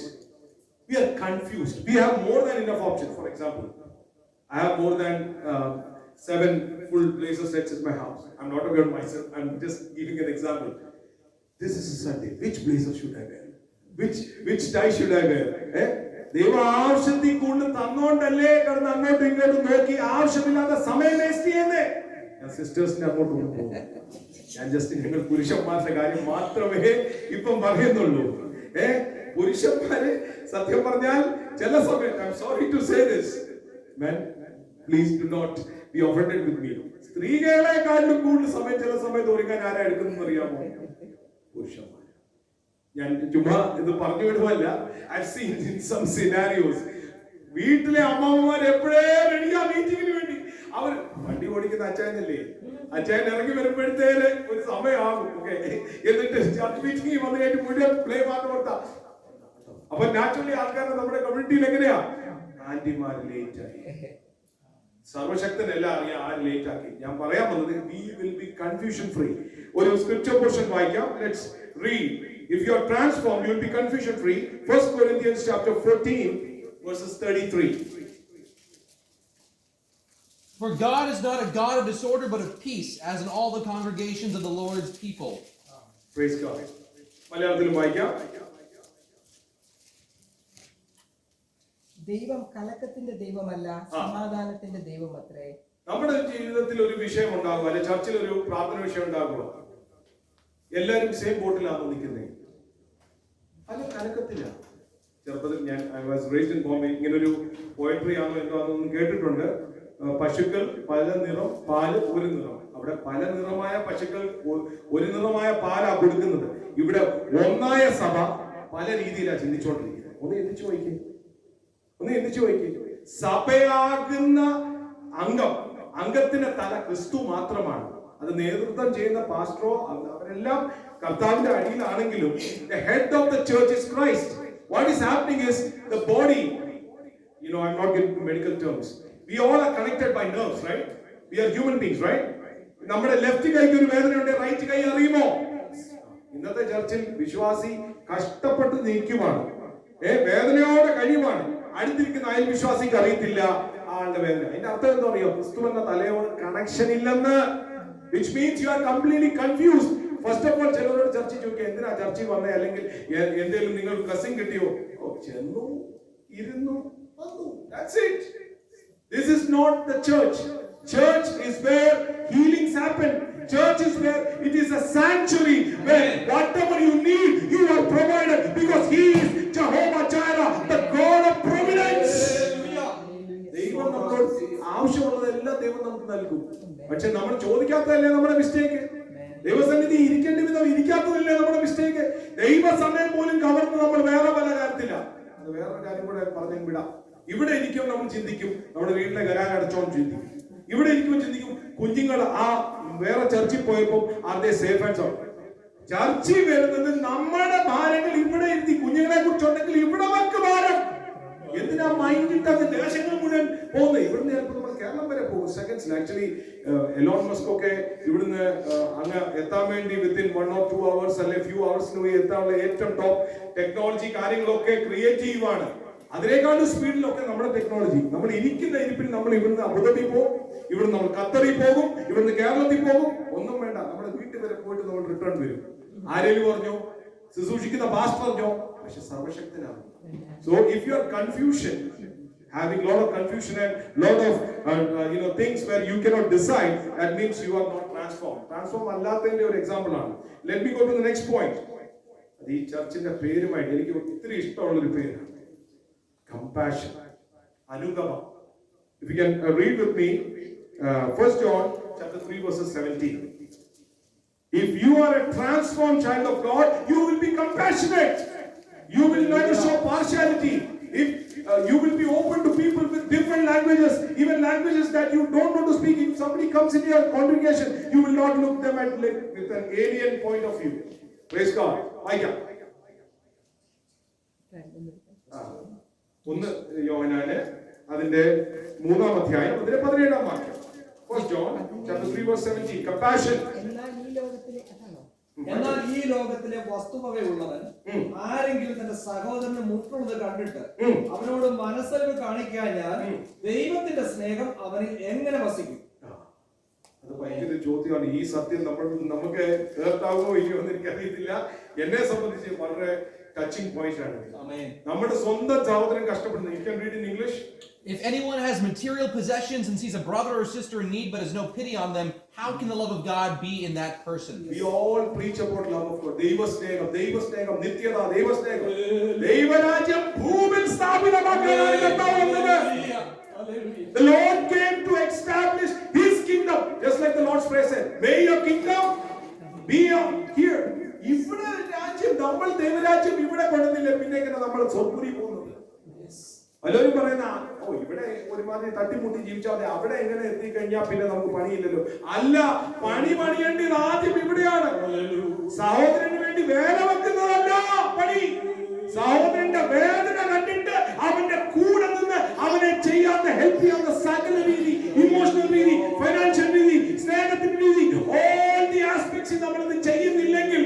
We are confused. We have more than enough options. For example, I have more than 7 full blazer sets in my house. I'm not talking about myself. I'm just giving an example. This is a Sunday. Which blazer should I wear? Which tie should I wear? ദൈവം ആവശ്യത്തിൽ കൂടുതൽ തന്നോണ്ടല്ലേ കിടന്ന് അങ്ങോട്ടും ഇങ്ങോട്ടും നോക്കി ആവശ്യമില്ലാത്ത സമയം waste ചെയ്യുന്നേ. ഞാൻ സിസ്റ്റേഴ്സിനെ അങ്ങോട്ട് കൊണ്ടുപോകും. ഞാൻ ജസ്റ്റ് നിങ്ങൾ പുരുഷന്മാരുടെ കാര്യം മാത്രമേ ഇപ്പം പറയുന്നുള്ളൂ. പുരുഷന്മാര് സത്യം പറഞ്ഞാൽ ചില സമയത്ത്, I am sorry to say this, men, please do not be offended with me. സ്ത്രീകളെക്കാളും കൂടുതൽ സമയം ചില സമയത്ത് ഒരുക്കാൻ ആരാ എടുക്കുന്നതെന്ന് അറിയാമോ? പുരുഷന്മാർ. ഞാൻ ചുമ്മാ ഇത് പറഞ്ഞു വിടുവല്ല. I've seen in some scenarios, വീട്ടിലെ അമ്മമാർ എപ്പോഴേ റെഡിയാ മീറ്റിംഗിന് വേണ്ടി. അവർ വണ്ടി ഓടിക്കുന്ന അച്ചായനല്ലേ, അച്ചായൻ ഇറങ്ങി വരുമ്പോഴത്തേന് ഒരു സമയമാകും. എന്നിട്ട് ചർച്ച് മീറ്റിംഗ് വന്നു കഴിഞ്ഞിട്ട് മുഴുവൻ പ്ലേ പാട്ട് കൊടുത്താ. അപ്പൊ നാച്ചുറലി ആൾക്കാരുടെ നമ്മുടെ കമ്മ്യൂണിറ്റിയിൽ എങ്ങനെയാ? ആന്റിമാർ ലേറ്റ് ആയി. സർവശക്തനെല്ലാം അറിയാം ആര് ലേറ്റ് ആക്കി. ഞാൻ പറയാൻ വന്നത്, we will be confusion free. ഒരു സ്ക്രിപ്ചർ പോർഷൻ വായിക്കാം. Let's read. If you are transformed, you will be confusion free. 1 Corinthians chapter 14 verses 33. For God is not a God of disorder, but of peace, as in all the congregations of the Lord's people. Praise God. മലയാളത്തിൽ വായിക്കാം. ദൈവം കലക്കത്തിന്റെ ദൈവമല്ല, സമാധാനത്തിന്റെ ദൈവമത്രേ. നമ്മുടെ ജീവിതത്തിൽ ഒരു വിഷയം ഉണ്ടാകുക, അല്ലെ ചർച്ചിൽ ഒരു പ്രാർത്ഥന വിഷയം ഉണ്ടാകുക, എല്ലാവരും സെയിം ബോട്ടിലാണോ നിൽക്കുന്നത്? അല്ല, കലക്കത്തില്ല. ചെറുപ്പത്തിൽ I was raised in Bombay. ഇങ്ങനൊരു പോയട്രി ആണോ എന്തോ അതൊന്നും കേട്ടിട്ടുണ്ട്. പശുക്കൾ പല നിറം, പാല് ഒരു നിറം. അവിടെ പല നിറമായ പശുക്കൾ ഒരു നിറമായ പാലാ കൊടുക്കുന്നത്. ഇവിടെ ഒന്നായ സഭ പല രീതിയിലാണ് ചിന്തിച്ചുകൊണ്ടിരിക്കുന്നത്. ഒന്ന് ചിന്തിച്ചു നോക്കി. സഭയാകുന്ന അംഗത്തിന്റെ തല ക്രിസ്തു മാത്രമാണ്. അത് നേതൃത്വം ചെയ്യുന്ന പാസ്റ്ററോ അവരെല്ലാം കർത്താവിന്റെ അടിയിലാണെങ്കിലും the head of the church is Christ. What is happening is the body, I'm not getting medical terms. We all are connected by nerves, right? We are human beings, right? നമ്മുടെ ലെഫ്റ്റ് കൈക്ക് ഒരു വേദനയുണ്ട്, right കൈ അറിയുമോ? ഇന്നത്തെ ചർച്ചിൽ വിശ്വാസി കഷ്ടപ്പെട്ട് നിൽക്കുവാണ്, വേദനയോടെ കഴിയുവാണ്. അടുത്തിരിക്കുന്ന അയൽ വിശ്വാസിക്ക് അറിയത്തില്ല ആളുടെ വേദന. അതിന്റെ അർത്ഥം എന്താ അറിയോ? ക്രിസ്തു എന്ന തലയോട് കണക്ഷൻ ഇല്ലെന്ന്. Which means you are completely confused. First of all, ചിലരോട് ചർച്ച ചോദിക്കുക, എന്തിനാ ചർച്ചയിൽ വന്നേ, അല്ലെങ്കിൽ എന്തെങ്കിലും നിങ്ങൾ ബ്ലെസ്സിംഗ് കിട്ടിയോ? ചെന്നു, ഇരുന്നു, വന്നു. That's it. This is not the church. Church is where healings happen. Church is where it is a sanctuary where whatever you need, you are provided, because He is Jehovah Jireh, the God of providence. ദൈവം നമ്മളോട് ആവശ്യമുള്ളതെല്ലാം ദൈവം നമുക്ക് നൽകും. പക്ഷെ നമ്മൾ ചോദിക്കാത്തതല്ലേ നമ്മുടെ mistake. ദൈവസന്നിധി ഇരിക്കേണ്ട വിധം ഇരിക്കാത്തതല്ലേ നമ്മുടെ മിസ്റ്റേക്ക്. ദൈവസമയം പോലും കവർന്ന് നമ്മൾ വേറെ പല കാര്യത്തില്ല. അത് വേറൊരു കാര്യം കൂടെ പറഞ്ഞു വിടാം. ഇവിടെ ഇരിക്കും നമ്മൾ ചിന്തിക്കും, നമ്മുടെ വീട്ടിലെ കരാർ അടച്ചോണ്ട് ചിന്തിക്കും. ഇവിടെ ഇരിക്കുമ്പോൾ ചിന്തിക്കും, കുഞ്ഞുങ്ങൾ ആ വേറെ ചർച്ചിൽ പോയപ്പോൾ ആരുടെ സേഫ് ആൻഡ് സൗണ്ട്. ചർച്ചിൽ വരുന്നത് നമ്മുടെ ഭാരങ്ങൾ ഇവിടെ ഇരുത്തി കുഞ്ഞുങ്ങളെ കുറിച്ചുണ്ടെങ്കിൽ ഇവിടെ വർക്ക് ഭാരം. എന്തിനാ മൈൻഡ് ഇട്ടത് ദേശങ്ങൾ മുഴുവൻ പോകുന്നത്? ഇവിടുന്ന് ചിലപ്പോൾ നമ്മൾ കേരളം വരെ പോകും സെക്കൻഡ്സിൽ. ആക്ച്വലി എലോൺ മസ്ക് ഒക്കെ ഇവിടുന്ന് അങ്ങ് എത്താൻ വേണ്ടി വിത്തിൻ 1 or 2 hours അല്ലെ ഫ്യൂ അവേഴ്സിന് എത്താനുള്ള ഏറ്റവും ടോപ്പ് ടെക്നോളജി കാര്യങ്ങളൊക്കെ ക്രിയേറ്റീവ് ആണ്. അതിനേക്കാളും സ്പീഡിലൊക്കെ നമ്മുടെ ടെക്നോളജി. നമ്മൾ ഇരിക്കുന്ന ഇരിപ്പിൽ നമ്മൾ ഇവിടുന്ന് അബുദാബി പോകും, ഇവിടുന്ന് നമ്മൾ ഖത്തറിൽ പോകും, ഇവിടുന്ന് കേരളത്തിൽ പോകും. ഒന്നും വേണ്ട, നമ്മുടെ വീട്ടിൽ വരെ പോയിട്ട് നമ്മൾ റിട്ടേൺ വരും. ആരെങ്കിലും പറഞ്ഞോ, ശുശ്രൂഷിക്കുന്ന പാസ്റ്റർ പറഞ്ഞോ, പക്ഷെ സർവശക്തനാണ്. So if you are having lot of confusion and lot of things where you cannot decide, that means you are not transformed അല്ലാത്തതിന്റെ ഒരു എക്സാമ്പിൾ ആണ്. Let me go to the next point. ഈ ചർച്ചിന്റെ പേരുമായിട്ട് എനിക്ക് ഒത്തിരി ഇഷ്ടമുള്ള ഒരു പേരാണ്, compassion, അനുകമ്പ. If you can read with me 1 John chapter 3 verses 17. If you are a transformed child of God, you will be compassionate. You will never show partiality. If you will be open to people with different languages, even languages that you don't know to speak. If somebody comes into your congregation, you will not look them at with an alien point of view. Praise God. ഒന്ന് യോഹന്നാന് അതിന്റെ 3-ാം അധ്യായം അതിന്റെ 17-ാം വാക്യം. 1 John chapter 3 verse 17. Compassion. എന്നാൽ ഈ ലോകത്തിലെ വസ്തുവകയുള്ളവൻ ആരെങ്കിലും തന്റെ സഹോദരന് മുട്ടുള്ളത് കണ്ടിട്ട് അവനോട് മനസ്സലിവ് കാണിക്കാഞ്ഞാൽ ദൈവത്തിന്റെ സ്നേഹം അവനിൽ എങ്ങനെ വസിക്കും? അത് ഭയങ്കര ചോദ്യമാണ്. ഈ സത്യം നമുക്ക് കേൾക്കാവുമോ ഇല്ലയോ എന്ന് എനിക്കറിയത്തില്ല. എന്നെ സംബന്ധിച്ച് വളരെ ടച്ചിങ് പോയിന്റ് ആണ്. നമ്മുടെ സ്വന്തം സഹോദരൻ കഷ്ടപ്പെടുന്നത്. You can read in English. If anyone has material possessions and sees a brother or sister in need but has no pity on them, how can the love of God be in that person? We all preach about love of God. ദൈവസ്നേഹം, നിത്യത, ദൈവസ്നേഹം. ദൈവരാജ്യം ഭൂമിയിൽ സ്ഥാപിതമാക്കാനാണ് കർത്താവ് വന്നത്. The Lord came to establish His kingdom, just like the Lord's prayer said, may your kingdom be here. ഇവിടെ രാജ്യം, നമ്മൾ ദൈവരാജ്യം ഇവിടെ കൊണ്ടുവന്നില്ല, പിന്നെ എങ്ങനെ നമ്മൾ സ്വർഗ്ഗത്തിൽ പോകുന്നത്? പലരും പറയുന്ന ഇവിടെ ഒരുമാതിരി തട്ടിമുട്ടി ജീവിച്ചാൽ മതി, അവിടെ എങ്ങനെ എത്തിക്കഴിഞ്ഞാൽ പിന്നെ നമുക്ക് പണിയില്ലല്ലോ. അല്ല, പണിയേണ്ടത് ആദ്യം ഇവിടെയാണ്. സഹോദരന് വേണ്ടി വേല വെക്കുന്നതല്ല പണി. സഹോദരന്റെ വേദന കണ്ടിട്ട് അവന്റെ കൂടെ നിന്ന് അവനെ ചെയ്യാവുന്ന ഹെൽപ്പ് ചെയ്യാവുന്ന സകല രീതി, ഇമോഷണൽ രീതി, ഫൈനാൻഷ്യൽ രീതി, സ്നേഹത്തിന്റെ രീതി, ഓൾ ദി ആസ്പെക്ട്സ് നമ്മളിത് ചെയ്യുന്നില്ലെങ്കിൽ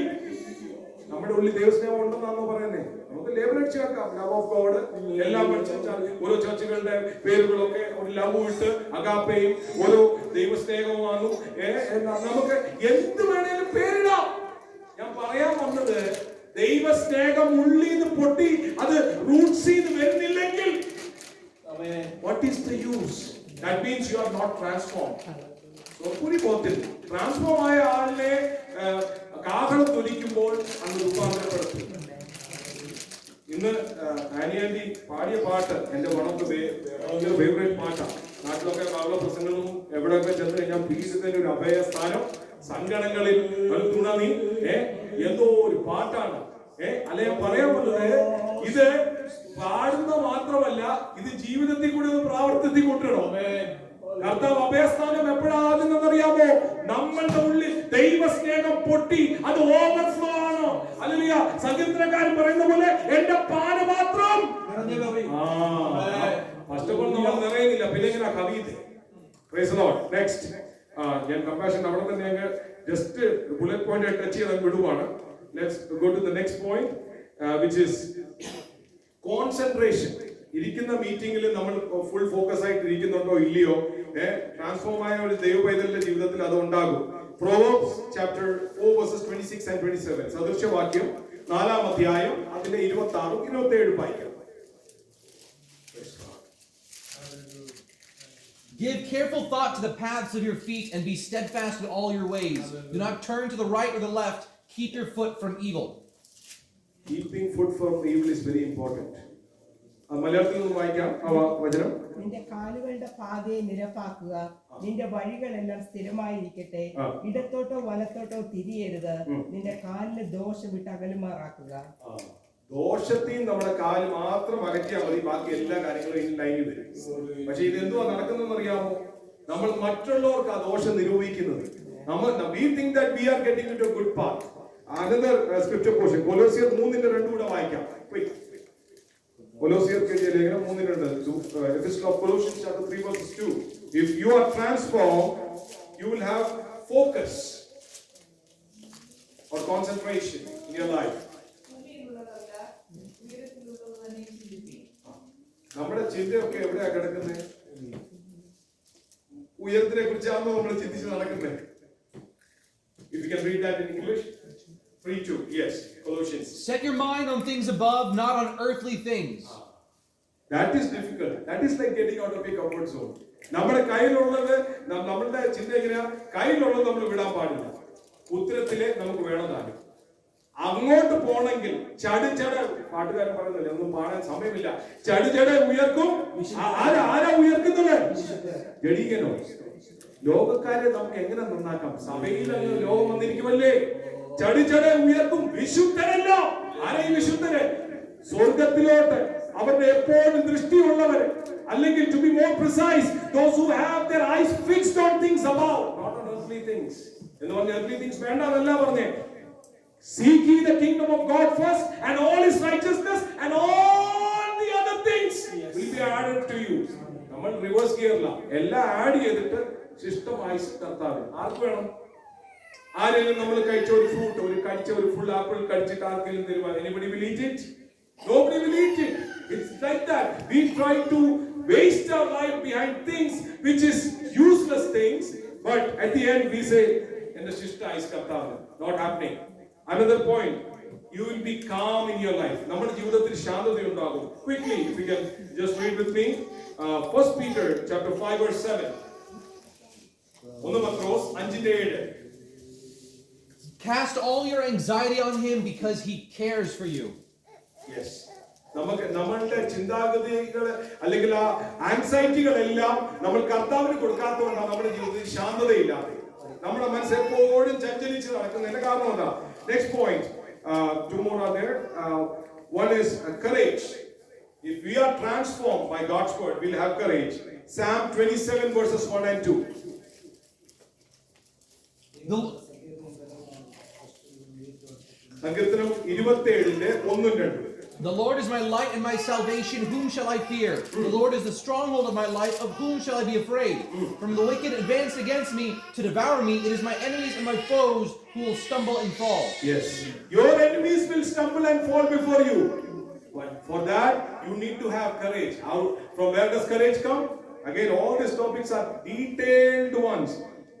നമ്മുടെ ഉള്ളിൽ ദൈവസ്നേഹം ഉണ്ടെന്നാണോ പറയുന്നത്? നമുക്ക് ലേബൽ അടിച്ചു വെക്കാം, ലവ് ഓഫ് ഗോഡ്. എല്ലാം പഠിച്ചാൽ ഓരോ ചർച്ചുകളുടെ പേരുകളൊക്കെ ഒരു ലവ് ഇട്ട് അഗാപ്പയും ഓരോ ദൈവസ്നേഹവുമാണ്. നമുക്ക് എന്ത് വേണേലും പേരിടാം. ഞാൻ പറയാൻ വന്നത്, ദൈവസ്നേഹം ഉള്ളിൽ നിന്ന് പൊട്ടി അത് റൂട്ട്സിൽ നിന്ന് വരുന്നില്ലെങ്കിൽ what is the use? That means you are not transformed. സ്വപുരി പോകത്തില്ല. ട്രാൻസ്ഫോം ആയ ആളിനെ കാഹളം തൊലിക്കുമ്പോൾ അന്ന് രൂപാന്തരപ്പെടുത്തും. ഇന്ന് വേണ്ടി പാടിയ പാട്ട് എന്റെ വൺ ഓഫ് ദ ഫേവറേറ്റ് പാട്ടാണ്. നാട്ടിലൊക്കെ കാവല പ്രസംഗങ്ങളും എവിടെയൊക്കെ ചെന്ന് കഴിഞ്ഞാൽ പീഡിതന്റെ ഒരു അഭയസ്ഥാനം, സങ്കടങ്ങളിൽ തുണ നീ, എന്തോ ഒരു പാട്ടാണ്. അല്ലെ ഞാൻ പറയാൻ പറ്റുന്നത്, ഇത് പാടുന്ന മാത്രമല്ല, ഇത് ജീവിതത്തിൽ കൂടി ഒന്ന് പ്രാവർത്തിത്തിൽ കൊണ്ടുവരണം. കർത്താവ് അഭയസ്ഥാനം എപ്പോഴാകുന്നറിയാമോ? നമ്മളുടെ ഉള്ളിൽ ദൈവസ്നേഹം പൊട്ടി അത് ഓവർഫ്ലോ ആണ്. ഹല്ലേലൂയ. സങ്കീർത്തനക്കാരൻ പറയുന്ന പോലെ എന്റെ പാനപാത്രം ഫസ്റ്റ് ഓഫ് ഓൾ നമ്മൾ നിറയുന്നില്ല, പിന്നെ ഇങ്ങനെ കവിത. Praise the Lord. നെക്സ്റ്റ് ഞാൻ കമ്പാഷൻ അവിടെ തന്നെ ഞങ്ങൾ ജസ്റ്റ് ബുള്ളറ്റ് പോയിന്റ് ടച്ച് ചെയ്ത് വിടുവാണ്. Let's go to the next point which is concentration. ഇരിക്കുന്ന മീറ്റിംഗിൽ നമ്മൾ ഫുൾ ഫോക്കസ് ആയിട്ട് ഇരിക്കുന്നുണ്ടോ ഇല്ലയോ? ട്രാൻസ്ഫോം ആയ ഒരു ദൈവ പൈതലിന്റെ ജീവിതത്തിൽ അത് ഉണ്ടാകും. Proverbs chapter 4 verses 26 and 27. സദൃശവാക്യം 4-ാം അധ്യായം അതിന്റെ 26 27 വായിക്കാം. Give careful thought to the paths of your feet and be steadfast in all your ways. Do not turn to the right or the left. Keep your foot from evil. Keeping foot from evil is very important. മലയാളത്തിൽ നിന്ന് വായിക്കാം ആ വചനം. നിന്റെ കാലുകളുടെ പാതയെ നിരപ്പാക്കുക, നിന്റെ വഴികളെല്ലാം സ്ഥിരമായിരിക്കട്ടെ, ഇടത്തോട്ടോ വലത്തോട്ടോ തിരിയരുത്, നിന്റെ കാലിന് ദോഷം വിട്ട് അകലുമാറാക്കുക. ദോഷത്തെയും നമ്മുടെ കാല് മാത്രം അകറ്റിയാൽ മതി, ബാക്കി എല്ലാ കാര്യങ്ങളും ഇനി ലൈനിൽ വരും. പക്ഷെ ഇതെന്തുവാ നടക്കുന്നതെന്ന് അറിയാമോ? നമ്മൾ മറ്റുള്ളവർക്ക് ആ ദോഷം നിരൂപിക്കുന്നത്. we think that we are getting into a good path. Another scripture portion, കൊലോസ്യർ 3:2 കൂടെ വായിക്കാം. കൊലോസ്യർക്ക് എഴുതിയ ലേഖനം 3:2, Epistle of Colossians chapter 3 verses 2. If you are transformed, you will have focus or concentration in your life. നമ്മുടെ ചിന്തയൊക്കെ എവിടെയാ കിടക്കുന്നത്? ഉയരത്തിനെ കുറിച്ചാണോ നമ്മൾ ചിന്തിച്ച് നടക്കുന്നത്? If you can read that in English. 3:2. Yes, Colossians. Set your mind on things above, not on earthly things. That is difficult. That is like getting out of a comfort zone. നമ്മുടെ കയ്യിലുള്ളത്, നമ്മളുടെ ചിന്ത എങ്ങനെയാ? കയ്യിലുള്ളത് നമ്മൾ വിടാൻ പാടില്ല. ഉത്തരത്തിലെ നമുക്ക് വേണമെന്നാണ്. അങ്ങോട്ട് പോണെങ്കിൽ ചടിച്ചട, പാട്ടുകാരൻ പറയുന്നില്ല, ഒന്നും പാടാൻ സമയമില്ല, ചടിച്ചട ഉയർക്കും. ആരാ ഉയർക്കുന്നത്? ജഡീകനോ? ലോകക്കാരെ നമുക്ക് എങ്ങനെ നന്നാക്കാം? സഭയിൽ ലോകം വന്നിരിക്കുമല്ലേ? ചടിച്ചട ഉയർക്കും. വിശുദ്ധരല്ല. ആരാ ഈ വിശുദ്ധര്? സ്വർഗത്തിലോട്ട് അവരുടെ എപ്പോഴും ദൃഷ്ടിയുള്ളവര്, അല്ലെങ്കിൽ to be more precise, those who have their eyes fixed on things above, not on earthly things. എന്ന് പറഞ്ഞ earthly things വേണ്ടതല്ല പറഞ്ഞേ. Seek ye the kingdom of God first and all his righteousness and all the other things will be added to you. നമ്മൾ reverse ഗിയറില്ല, എല്ലാം add ചെയ്തിട്ട് ശിഷ്ടമായി കർത്താവ്. ആർക്ക് വേണം? ആരെങ്കിലും നമ്മൾ കഴിച്ച ഒരു ഫ്രൂട്ട്, കഴിച്ച ഒരു ഫുൾ ആപ്പിൾ കഴിച്ചിട്ട് ആർക്കെങ്കിലും തരുവാൻ? Anybody will eat it? Nobody will eat it. It's like that. We try to waste our life behind things which is useless things, but at the end we say, "In the shishta is kartava." Not happening. Another point, you will be calm in your life. നമ്മുടെ ജീവിതത്തിൽ ശാന്തത ഉണ്ടാകും. Quickly, if you can just read with me, 1 Peter chapter 5 verse 7. 1 Petros 5:7. Cast all your anxiety on him because he cares for you. Yes. നമ്മളുടെ ചിന്താഗതികൾ അല്ലെങ്കിൽ ആ ആൻസൈറ്റികളെല്ലാം നമ്മൾ കർത്താവിന് കൊടുക്കാത്തതുകൊണ്ടാണ് നമ്മുടെ ജീവിതത്തിൽ ശാന്തതയില്ലാതെ, നമ്മുടെ മനസ്സ് എപ്പോഴും ചഞ്ചലിച്ച് നടക്കുന്നതിന്റെ കാരണം എന്താ? Next point, two more are there. One is courage. If we are transformed by God's word, we'll have courage. Psalm 27 verses 1 and 2. സങ്കീർത്തനം 27 1 2. The Lord is my light and my salvation, whom shall I fear? The Lord is the stronghold of my life, of whom shall I be afraid? From the wicked advanced against me to devour me, it is my enemies and my foes who will stumble and fall. Yes, your enemies will stumble and fall before you. But for that, you need to have courage. How? From where does courage come? Again, all these topics are detailed ones.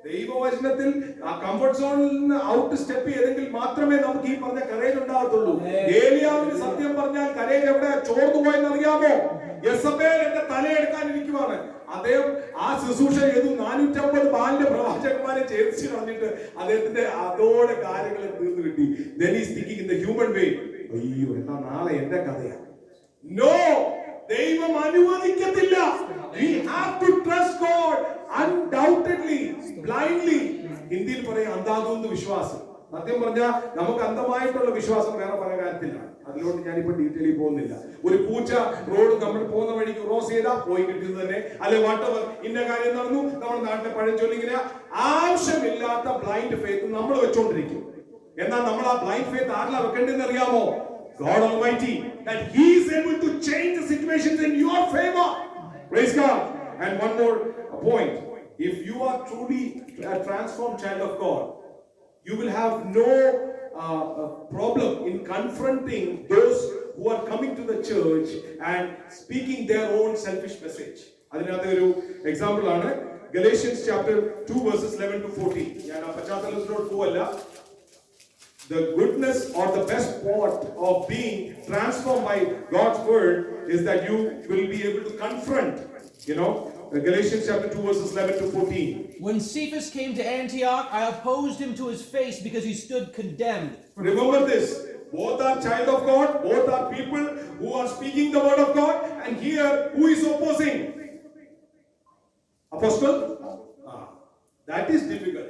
ദൈവവചനത്തിൽ ആ comfort സോണിൽ നിന്ന് out step ചെയ്തെങ്കിൽ മാത്രമേ നമുക്ക് ഈ പറഞ്ഞ carriage ഉണ്ടാകത്തുള്ളൂ. ഏലിയാവിന് സത്യം പറഞ്ഞാൽ കരേജ് എവിടെ ചോർന്നു പോയെന്ന് അറിയാമോ? യെസബേൽ എന്റെ തലയെടുക്കാനിരിക്കുവാണ്. അദ്ദേഹം ആ ശുശ്രൂഷ ചെയ്തു. 450 ബാലിന്റെ പ്രവാചകന്മാരെ ചേർച്ച് കളഞ്ഞിട്ട് അദ്ദേഹത്തിന്റെ അതോടെ കാര്യങ്ങൾ തീർന്നു കിട്ടി. Then he is thinking in the human way. അയ്യോ, എന്നാ നാളെ എന്റെ കഥയാണ്. No, ദൈവം അനുവദിക്കത്തില്ല. We have to trust God undoubtedly, blindly. ഹിന്ദിയിൽ പറയും അന്ധാധൂന്ന് വിശ്വാസം. സത്യം പറഞ്ഞാൽ നമുക്ക് അന്ധമായിട്ടുള്ള വിശ്വാസം വേറെ പല കാര്യത്തിലാണ്. അതിലോട്ട് ഞാനിപ്പോ ഡീറ്റെയിലിൽ പോകുന്നില്ല. ഒരു പൂച്ച റോഡ് നമ്മൾ പോകുന്ന വഴിക്ക് ക്രോസ് ചെയ്താൽ പോയി കിട്ടിയത് തന്നെ, അല്ലെ വാട്ടവർ ഇന്ന കാര്യം നടന്നു. നമ്മുടെ നാട്ടിലെ പഴഞ്ചൊല്ലിങ്ങനെ ആവശ്യമില്ലാത്ത ബ്ലൈൻഡ് ഫെയ്ത്ത് നമ്മൾ വെച്ചോണ്ടിരിക്കും. എന്നാൽ നമ്മൾ ആ ബ്ലൈൻഡ് ഫെയ്ത്ത് ആരിലാ വെക്കേണ്ടതെന്ന് അറിയാമോ? God Almighty, that He is able to change the situations in your favor. Praise God. And one more point. If you are truly a transformed child of God, you will have no problem in confronting those who are coming to the church and speaking their own selfish message. അതിനകത്ത് ഒരു example ആണ് Galatians chapter 2 verses 11 to 14. ഞാൻ ആ പശ്ചാത്തലത്തിലോട്ട് പോവല്ല. The goodness or the best part of being transformed by God's word is that you will be able to confront, Galatians chapter 2 verses 11 to 14. When Cephas came to Antioch, I opposed him to his face because he stood condemned. Remember this. Both are child of God. Both are people who are speaking the word of God. And here, who is opposing? Apostle? That is difficult.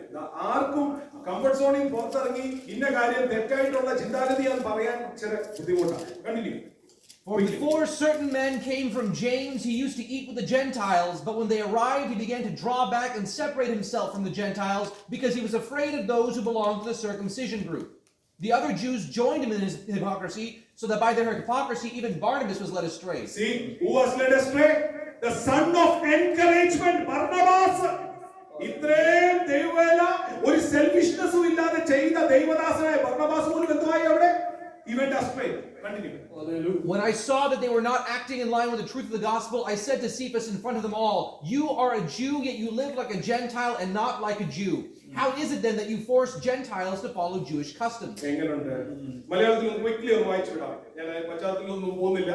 ആർക്കും comfort സോണിൽ പുറത്തിറങ്ങി ഇന്ന കാര്യം തെറ്റായിട്ടുള്ള ചിന്താഗതിയാന്ന് പറയാൻ ചില ബുദ്ധിമുട്ടാണ്. Continue. For before certain men came from James, he used to eat with the Gentiles, but when they arrived, he began to draw back and separate himself from the Gentiles because he was afraid of those who belonged to the circumcision group. The other Jews joined him in his hypocrisy, so that by their hypocrisy even Barnabas was led astray. See, who was led astray? The son of encouragement, Barnabas. ഇത്രയും ദൈവവേല ഒരു സെൽഫിഷ്നെസ്സും ഇല്ലാതെ ചെയ്ത ദൈവദാസനായ ബർന്നബാസ് പോലും എന്തായി അവിടെ? He went astray. Continue. When I saw that they were not acting in line with the truth of the gospel, I said to Cephas in front of them all, "You are a Jew, yet you live like a Gentile and not like a Jew. How is it then that you force Gentiles to follow Jewish customs?" എങ്ങനെയുണ്ട്? മലയാളത്തിൽ ഒന്ന് quickly ഒന്ന് വായിച്ചു വിടാം. ഞാൻ പശ്ചാത്തലത്തിലൊന്നും പോകുന്നില്ല.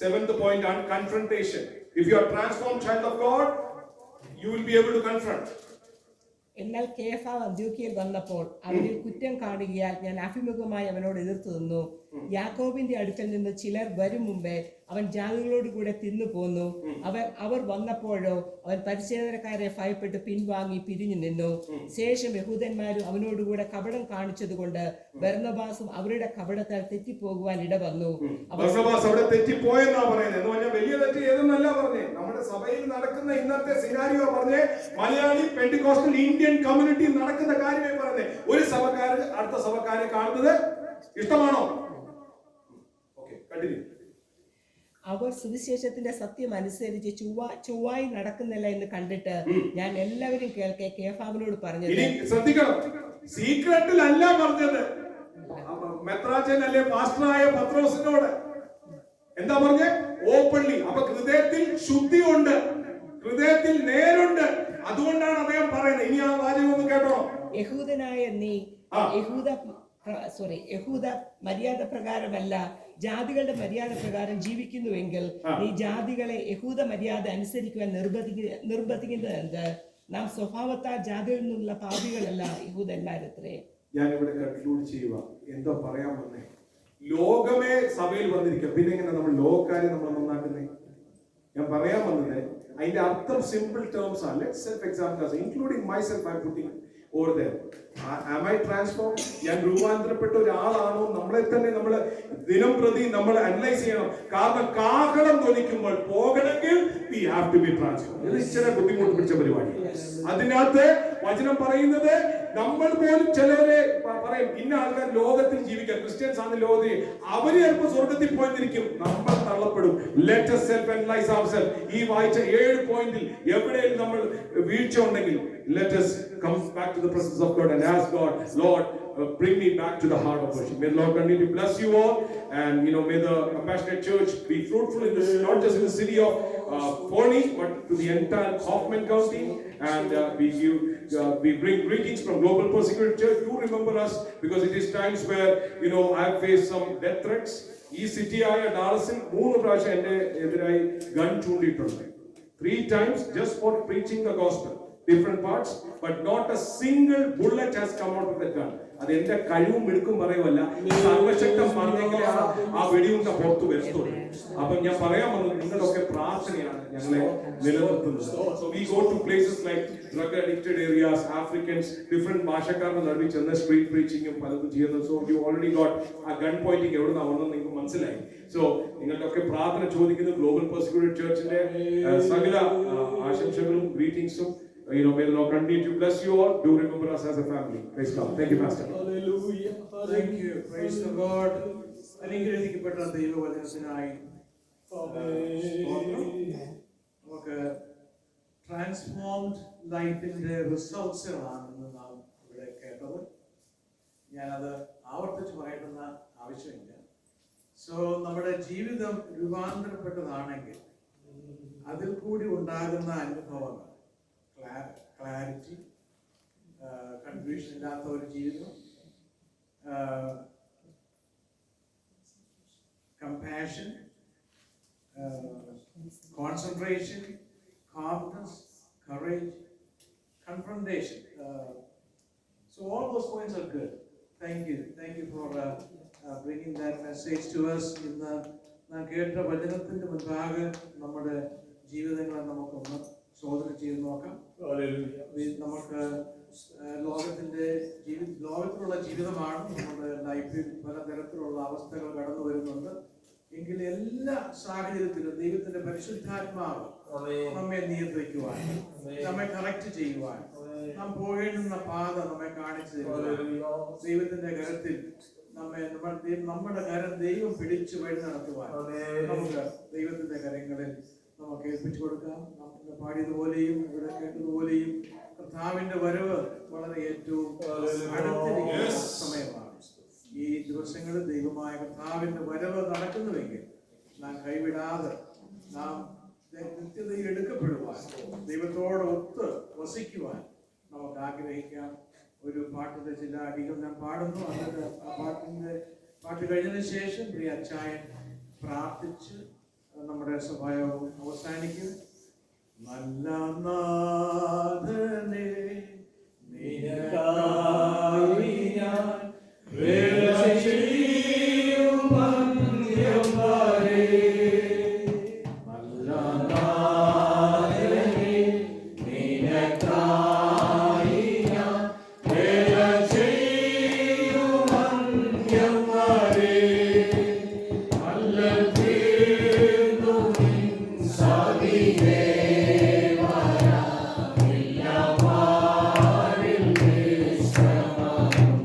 7th point ആണ് confrontation. If you are transformed child of God, you will be able to confront. എന്നാൽ കേഫാവ് അന്ത്യോക്യയിൽ വന്നപ്പോൾ അവനിൽ കുറ്റം കാണുകയാൽ ഞാൻ അഭിമുഖമായി അവനോട് എതിർത്തു നിന്നു. യാക്കോബിന്റെ അടുക്കൽ നിന്ന് ചിലർ വരും മുമ്പേ അവൻ ജാതികളോട് കൂടെ തിന്നു പോന്നു. അവർ വന്നപ്പോഴോ അവൻ പരിച്ഛേദനക്കാരെ ഭയപ്പെട്ട് പിൻവാങ്ങി പിരിഞ്ഞു നിന്നു. ശേഷം യഹൂദന്മാരും അവനോടുകൂടെ കപടം കാണിച്ചതുകൊണ്ട് ബർന്നബാസും അവരുടെ കപടത്താൽ തെറ്റിപ്പോകുവാൻ ഇടവന്നു. ബർന്നബാസ് അവിടെ തെറ്റിപ്പോയെന്നാ പറയുന്നത്. എന്ന് പറഞ്ഞാൽ വലിയ തെറ്റ് ഏതെന്നല്ല പറഞ്ഞേ. നമ്മുടെ സഭയിൽ നടക്കുന്ന ഇന്നത്തെ സിനാരിയോ പറഞ്ഞേ, മലയാളി പെന്റിക്കോസ്റ്റൽ ഇന്ത്യൻ കമ്മ്യൂണിറ്റി നടക്കുന്ന കാര്യമേ പറഞ്ഞേ. ഒരു സഭക്കാര് അടുത്ത സഭക്കാരെ കാണുന്നത് ഇഷ്ടമാണോ? Okay, continue. അവർ സുവിശേഷത്തിന്റെ സത്യം അനുസരിച്ച് ചൊവ്വായി നടക്കുന്നില്ല എന്ന് കണ്ടിട്ട് ഞാൻ എല്ലാവരും കേൾക്കെ കേഫാവിനോട് പറഞ്ഞത്. ശ്രദ്ധിക്കണം, സീക്രട്ടിലല്ല പറഞ്ഞത്. മെത്രാച്ചനല്ലേ പാസ്റ്ററായ പത്രോസിനോട് എന്താ പറഞ്ഞേ? ഓപ്പൺലി. അപ്പൊ ഹൃദയത്തിൽ ശുദ്ധിയുണ്ട്, ഹൃദയത്തിൽ നേരുണ്ട്. അതുകൊണ്ടാണ് അദ്ദേഹം പറയുന്നത്. ഇനി ആ വാചകം ഒന്ന് കേട്ടോ. യഹൂദനായ നീ യഹൂദ മര്യാദ പ്രകാരമല്ല ജാതികളുടെ മര്യാദ പ്രകാരം ജീവിക്കുന്നുവെങ്കിൽ നീ ജാതികളെ യഹൂദ മര്യാദ അനുസരിക്കുവാൻ നിർബന്ധിക്കുന്നത് എന്ത്? നാം സ്വഭാവത്താൽ ജാതികളിൽ നിന്നുള്ള പാപികളല്ല യഹൂദന്മാരത്രേ. ഞാനിവിടെ കൺക്ലൂഡ് ചെയ്യുക. എന്താ പറയാൻ വന്നേ? ലോകമേ സഭയിൽ വന്നിരിക്കുക, പിന്നെ എങ്ങനെ നമ്മൾ ലോകക്കാരെ നമ്മൾ നന്നാക്കുന്നേ? ഞാൻ പറയാൻ വന്നത് അതിന്റെ അർത്ഥം സിമ്പിൾ ടേംസ് ആണ്. Let's self examination, including myself. I am putting over there. Am I transform? ഞാൻ രൂപാന്തരപ്പെട്ട ഒരാളാണോ? നമ്മളെ തന്നെ നമ്മൾ ദിനം പ്രതി നമ്മൾ അനലൈസ് ചെയ്യണം. കാരണം കാഹളം ധ്വനിക്കുമ്പോൾ പോകണമെങ്കിൽ we have to be transformed. ഇത് ഇച്ചിരി ബുദ്ധിമുട്ട് പിടിച്ച പരിപാടി. അതിനകത്ത് വചനം പറയുന്നത് നമ്മൾ പോലും ചിലവരെ പറയും ഇന്ന ആൾക്കാർ ലോകത്തിൽ ജീവിക്കാൻ, ക്രിസ്ത്യൻസ് ആണ് ലോകത്തിൽ, അവര് ചിലപ്പോൾ സ്വർഗത്തിൽ പോയിരിക്കും, നമ്മൾ തള്ളപ്പെടും. Let us self analyze ourselves. ഈ വായിച്ച 7 പോയിന്റിൽ എവിടെയും നമ്മൾ വീഴ്ച ഉണ്ടെങ്കിൽ let us come back to the presence of God and ask God, Lord, bring me back to the heart of worship. May the Lord continue to bless you all, and may the Compassionate Church be fruitful in this, not just in the city of Forney, but to the entire Kaufman County. And we bring greetings from Global Persecuted Church. Do remember us, because it is times where I have faced some death threats. ഈ സിറ്റിയായ ഡാളസിൽ 3 പ്രാവശ്യം എന്റെ എതിരായി gun ചൂണ്ടിയിട്ടുണ്ട്. 3 times just for preaching the gospel. different parts, but not a single bullet has come out of the gun. അത് എന്റെ കഴിവും എടുക്കും പറയുമല്ല, സർവശക്തം പറഞ്ഞെങ്കിലേ ആ വെടിയുണ്ട പുറത്തു വരത്തുള്ളൂ. അപ്പം ഞാൻ പറയാൻ വന്നത് നിങ്ങളൊക്കെ പ്രാർത്ഥനയാണ് ഞങ്ങളെ നിലനിർത്തുന്നത്. So we go to places like drug addicted areas, Africans, different ഭാഷക്കാരുടെ നടുവിൽ ചെന്ന് സ്ട്രീറ്റ് പ്രീച്ചിങ്ങും പലതും ചെയ്യുന്നത്. So you already got ആ ഗൺ പോയിന്റിങ് എവിടെ നിന്നാണെന്ന് നിങ്ങൾക്ക് മനസ്സിലായി. So നിങ്ങളുടെ ഒക്കെ പ്രാർത്ഥന ചോദിക്കുന്നു. ഗ്ലോബൽ പെർസിക്യൂട്ടഡ് ചർച്ചിന്റെ സകല ആശംസകളും ഗ്രീറ്റിംഗ്സും. May the Lord continue to bless you all. Do remember us as a family. Praise God. Thank you, Pastor. Hallelujah. Thank you. Praise the Lord. അനുഗ്രഹിക്കപ്പെട്ട ദൈവവചനത്തിനായി നമുക്ക് ട്രാൻസ്ഫോംഡ് ലൈഫിന്റെ റിസൾട്ട്സുകളാണെന്ന് നാം ഇവിടെ കേട്ടത്. ഞാനത് ആവർത്തിച്ച് പറയേണ്ടുന്ന ആവശ്യമില്ല. സോ നമ്മുടെ ജീവിതം രൂപാന്തരപ്പെട്ടതാണെങ്കിൽ അതിൽ കൂടി ഉണ്ടാകുന്ന അനുഭവങ്ങൾ, ക്ലാരിറ്റി, കൺഫ്യൂഷൻ ഇല്ലാത്ത ഒരു ജീവിതം, compassion, concentration, calmness, courage, confrontation. So all those points are good. Thank you for bringing that message to us. ഇന്ന് നാം കേട്ട വചനത്തിന്റെ മുൻപാകെ നമ്മുടെ ജീവിതങ്ങളെ നമുക്കൊന്ന് ശോധന ചെയ്ത് നോക്കാം. നമുക്ക് ലോകത്തിലുള്ള ജീവിതമാണ്. നമ്മുടെ ലൈഫിൽ പലതരത്തിലുള്ള അവസ്ഥകൾ കടന്നു വരുന്നുണ്ട്. എങ്കിൽ എല്ലാ സാഹചര്യത്തിലും ദൈവത്തിന്റെ പരിശുദ്ധാത്മാവ് നമ്മെ നിയന്ത്രിക്കുവാൻ, നമ്മെ കറക്റ്റ് ചെയ്യുവാൻ, നാം പോകേണ്ടുന്ന പാത നമ്മെ കാണിച്ചു തരുവാൻ, ദൈവത്തിന്റെ കരത്തിൽ നമ്മുടെ കരം ദൈവം പിടിച്ചു വഴി നടത്തുവാൻ നമുക്ക് ദൈവത്തിന്റെ കരങ്ങളിൽ നമുക്ക് ഏൽപ്പിച്ചു കൊടുക്കാം. നമ്മൾ പാടിയതുപോലെയും ഇവിടെ കേട്ടതുപോലെയും കർത്താവിന്റെ വരവ് വളരെ ഏറ്റവും അടുത്തിരിക്കുന്ന സമയമാണ്. ഈ ദിവസങ്ങളിൽ ദൈവമായ കർത്താവിന്റെ വരവ് നടക്കുന്നുവെങ്കിൽ നാം കൈവിടാതെ നാം നിത്യതയിൽ എടുക്കപ്പെടുവാൻ, ദൈവത്തോട് ഒത്ത് വസിക്കുവാൻ നമുക്ക് ആഗ്രഹിക്കാം. ഒരു പാട്ടിന്റെ ചില അടികൾ ഞാൻ പാടുന്നു. അതിന്റെ പാട്ട് കഴിഞ്ഞതിന് ശേഷം പ്രിയ അച്ചായൻ പ്രാർത്ഥിച്ച് നമ്മുടെ സഭായോഗം അവസാനിക്കും. നല്ല നാഥനെ നിനക്കായി ഞാൻ വേല ചെയ്യും അന്ത്യം വരെ. നല്ല നാഥനെ നിനക്കായി ഞാൻ വേല ചെയ്യും അന്ത്യം വരെ. നല്ല തീർന്നു നിൻ സവിധേ വരാ, എല്ലാ വാരിൽ വിശ്രമം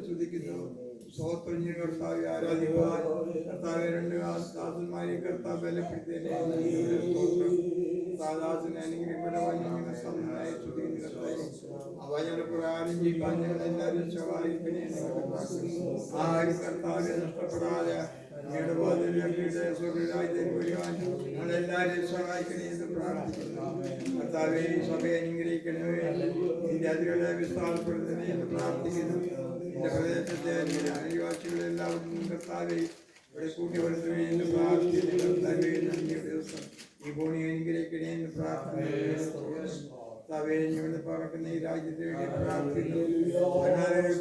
സ്തുതിക്കുന്നു. സ്തോത്രം കർത്താവെ ആരാധിക്കാൻ കർത്താവെ രണ്ട് ദാസന്മാരെ കർത്താവ് ബലപ്പെടുത്തിയതിനെ സ്തോത്രം. ദാസനെ അനുഗ്രഹിക്കപ്പെടുവാൻ സന്നായി സ്തുതിക്കുന്നു കർത്താവെ. അവയുടെ പ്രകാരം ജീവിക്കാൻ ഞങ്ങൾ എല്ലാവരും സഹായിക്കണേ. ആരും കർത്താവെ നഷ്ടപ്പെടാതെ ഞങ്ങളുടെ വരുവാൻ ഞങ്ങളെല്ലാവരെയും സഹായിക്കണേ എന്ന് പ്രാർത്ഥിക്കുന്നു. കർത്താവെ സഭയെ അനുഗ്രഹിക്കണമേ. നിന്റെ അതിരുകളെ വിസ്താരപ്പെടുത്തണേ എന്ന് പ്രാർത്ഥിക്കുന്നു. എന്റെ പ്രദേശത്തെ അനിവാസികളെല്ലാവരും കർത്താവെ ഇവിടെ കൂട്ടി വരുത്തുകയും എന്ന് പ്രാർത്ഥിക്കുന്നു. കർത്താവെ നന്ദിയുടെ ദിവസം ഈ ഭൂമി അനുഗ്രഹിക്കണേ എന്ന് പ്രാർത്ഥിക്കുന്നു. ഞങ്ങളുടെ പറക്കുന്ന ഈ രാജ്യത്തെ വേണ്ടി പ്രാർത്ഥിക്കുന്നു.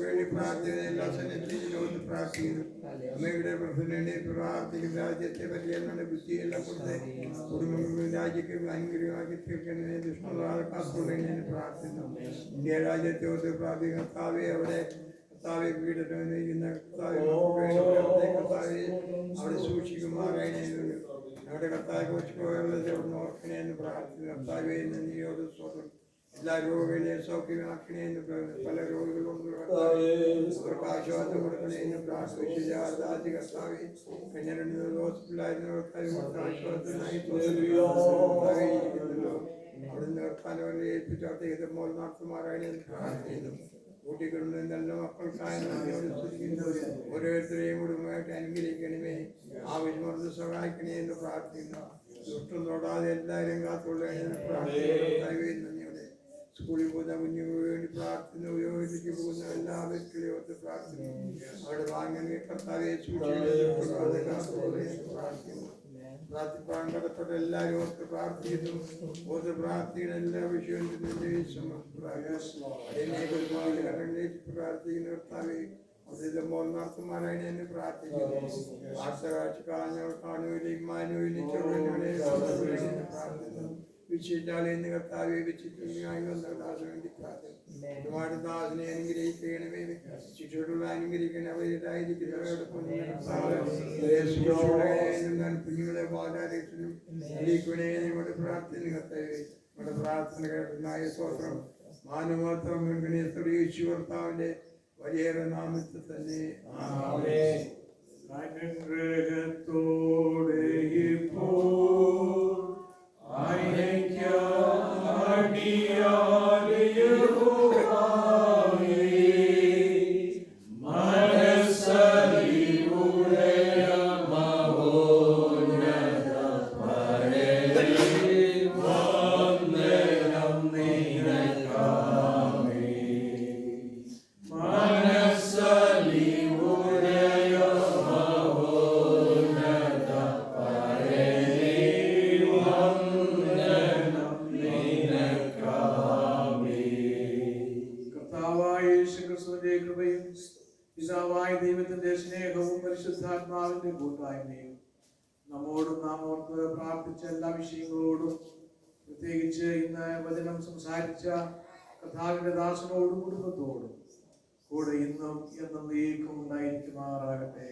വേണ്ടി പ്രാർത്ഥിക്കുന്ന എല്ലാ സന്നിധിയിലും പ്രാർത്ഥിക്കുന്നു. അമ്മയുടെ പ്രസിഡന്റ് പ്രാർത്ഥിക്കുന്ന രാജ്യത്തെ വലിയ ബുദ്ധിയെല്ലാം കൊടുത്ത് കുടുംബങ്ങളും രാജ്യത്തെ അനുഗ്രഹമാക്കി തീർക്കുന്നതിനെ ദുഷ്ടങ്ങളാൽ കാത്തുകൊള്ളേണ്ടതിന് പ്രാർത്ഥിക്കുന്നു. ഇന്ത്യ രാജ്യത്തെ ഓർത്ത് പ്രാർത്ഥിക്കുന്ന കർത്താവെ അവിടെ കർത്താവെ പീഡിതനിരിക്കുന്ന കർത്താവെ അവിടെ സൂക്ഷിക്കുമാറായതിനെ ഞങ്ങളുടെ കർത്താവ് കൊച്ചുപോയുള്ളത് അവിടെ ഓർക്കണേ എന്ന് പ്രാർത്ഥിക്കുന്നു. കർത്താവെ നന്ദിയോട് സ്വന്തം എല്ലാ രോഗികളെയും സൗഖ്യമാക്കണേ എന്ന് പല രോഗികളുണ്ട് അവർക്ക് ആശ്വാസം കൊടുക്കണേ എന്ന് പ്രാർത്ഥിച്ചു. കർത്താവെ കഴിഞ്ഞ 2 ഹോസ്പിറ്റലായിരുന്നവർക്ക് ആശ്വാസത്തിനായി അവിടുന്ന് കർത്താനവരെ ഏൽപ്പിച്ചോട്ടെ ഇതുമ്പോൾ നടത്തുമാറായതിനെ പ്രാർത്ഥിക്കുന്നു. കൂട്ടിക്കൊണ്ട് നല്ല മക്കൾക്കായി ഓരോരുത്തരെയും കുടുംബമായിട്ട് അനുഗ്രഹിക്കണമേ. ആവശ്യമർദ്ദ സഹായിക്കണേ എന്ന് പ്രാർത്ഥിക്കുന്നു. ദുഷ്ടം തൊടാതെ എല്ലാവരെയും കാത്തുകൊള്ളേണ്ടതിന് പ്രാർത്ഥിക്കുന്നു. സ്കൂളിൽ പോകുന്ന കുഞ്ഞുങ്ങൾക്ക് വേണ്ടി പ്രാർത്ഥിക്കുന്നു. യോജിക്ക് പോകുന്ന എല്ലാ വ്യക്തികളെയും ഓർത്ത് പ്രാർത്ഥിക്കുന്നു. അവിടെ വാങ്ങുന്ന കർത്താവെ സൂക്ഷിക്കാതെ കാത്തുകൊള്ളേണ്ടതിന് പ്രാർത്ഥിക്കുന്നു. പ്രാർത്ഥിപ്പാൻ കടപ്പെട്ട എല്ലാവരും ഓർത്ത് പ്രാർത്ഥിക്കുന്നു. ഓർത്ത് പ്രാർത്ഥിക്കുന്ന എല്ലാ വിഷയവും പ്രാർത്ഥിക്കുന്ന കർത്താവെ മോൾ നടത്തുമാറായതിനെ പ്രാർത്ഥിക്കുന്നു. ആഴ്ച കാണുകയും മാനുവിനെ പ്രാർത്ഥിക്കുന്നു. വിശിഷ്ടാലെന്ന് കർത്താവെ വിശിഷ്ടമായി വന്ന ദാസന് വേണ്ടി പ്രാർത്ഥിക്കുന്നു. ഒരുപാട് ദാസനെ അനുഗ്രഹിക്കണമേ. ശിശുക്കളെ അനുഗ്രഹിക്കണേ. അവരായിരിക്കുന്നവരുടെ കുഞ്ഞുങ്ങളെ ബാലാരക്ഷനും നിങ്ങളുടെ പ്രാർത്ഥന കർത്താവെ നമ്മുടെ പ്രാർത്ഥന കേട്ടനായ സ്തോത്രം മാനവത്വം യേശു കർത്താവിന്റെ വലിയേറെ നാമത്തിൽ തന്നെ ആമേൻ. അനുഗ്രഹത്തോടെ ഇപ്പോൾ പിതാവായ ദൈവത്തിന്റെ സ്നേഹവും പരിശുദ്ധാത്മാവിന്റെ കൂട്ടായ്മയും നമ്മോടും നാം ഓർത്ത് പ്രാർത്ഥിച്ച എല്ലാ വിഷയങ്ങളോടും പ്രത്യേകിച്ച് ഇന്ന് വചനം സംസാരിച്ച കർത്താവിന്റെ ദാസനോടും കുടുംബത്തോടും കൂടെ ഇന്നും എന്നും നീക്കം ഉണ്ടായിരിക്കുമാറാകട്ടെ.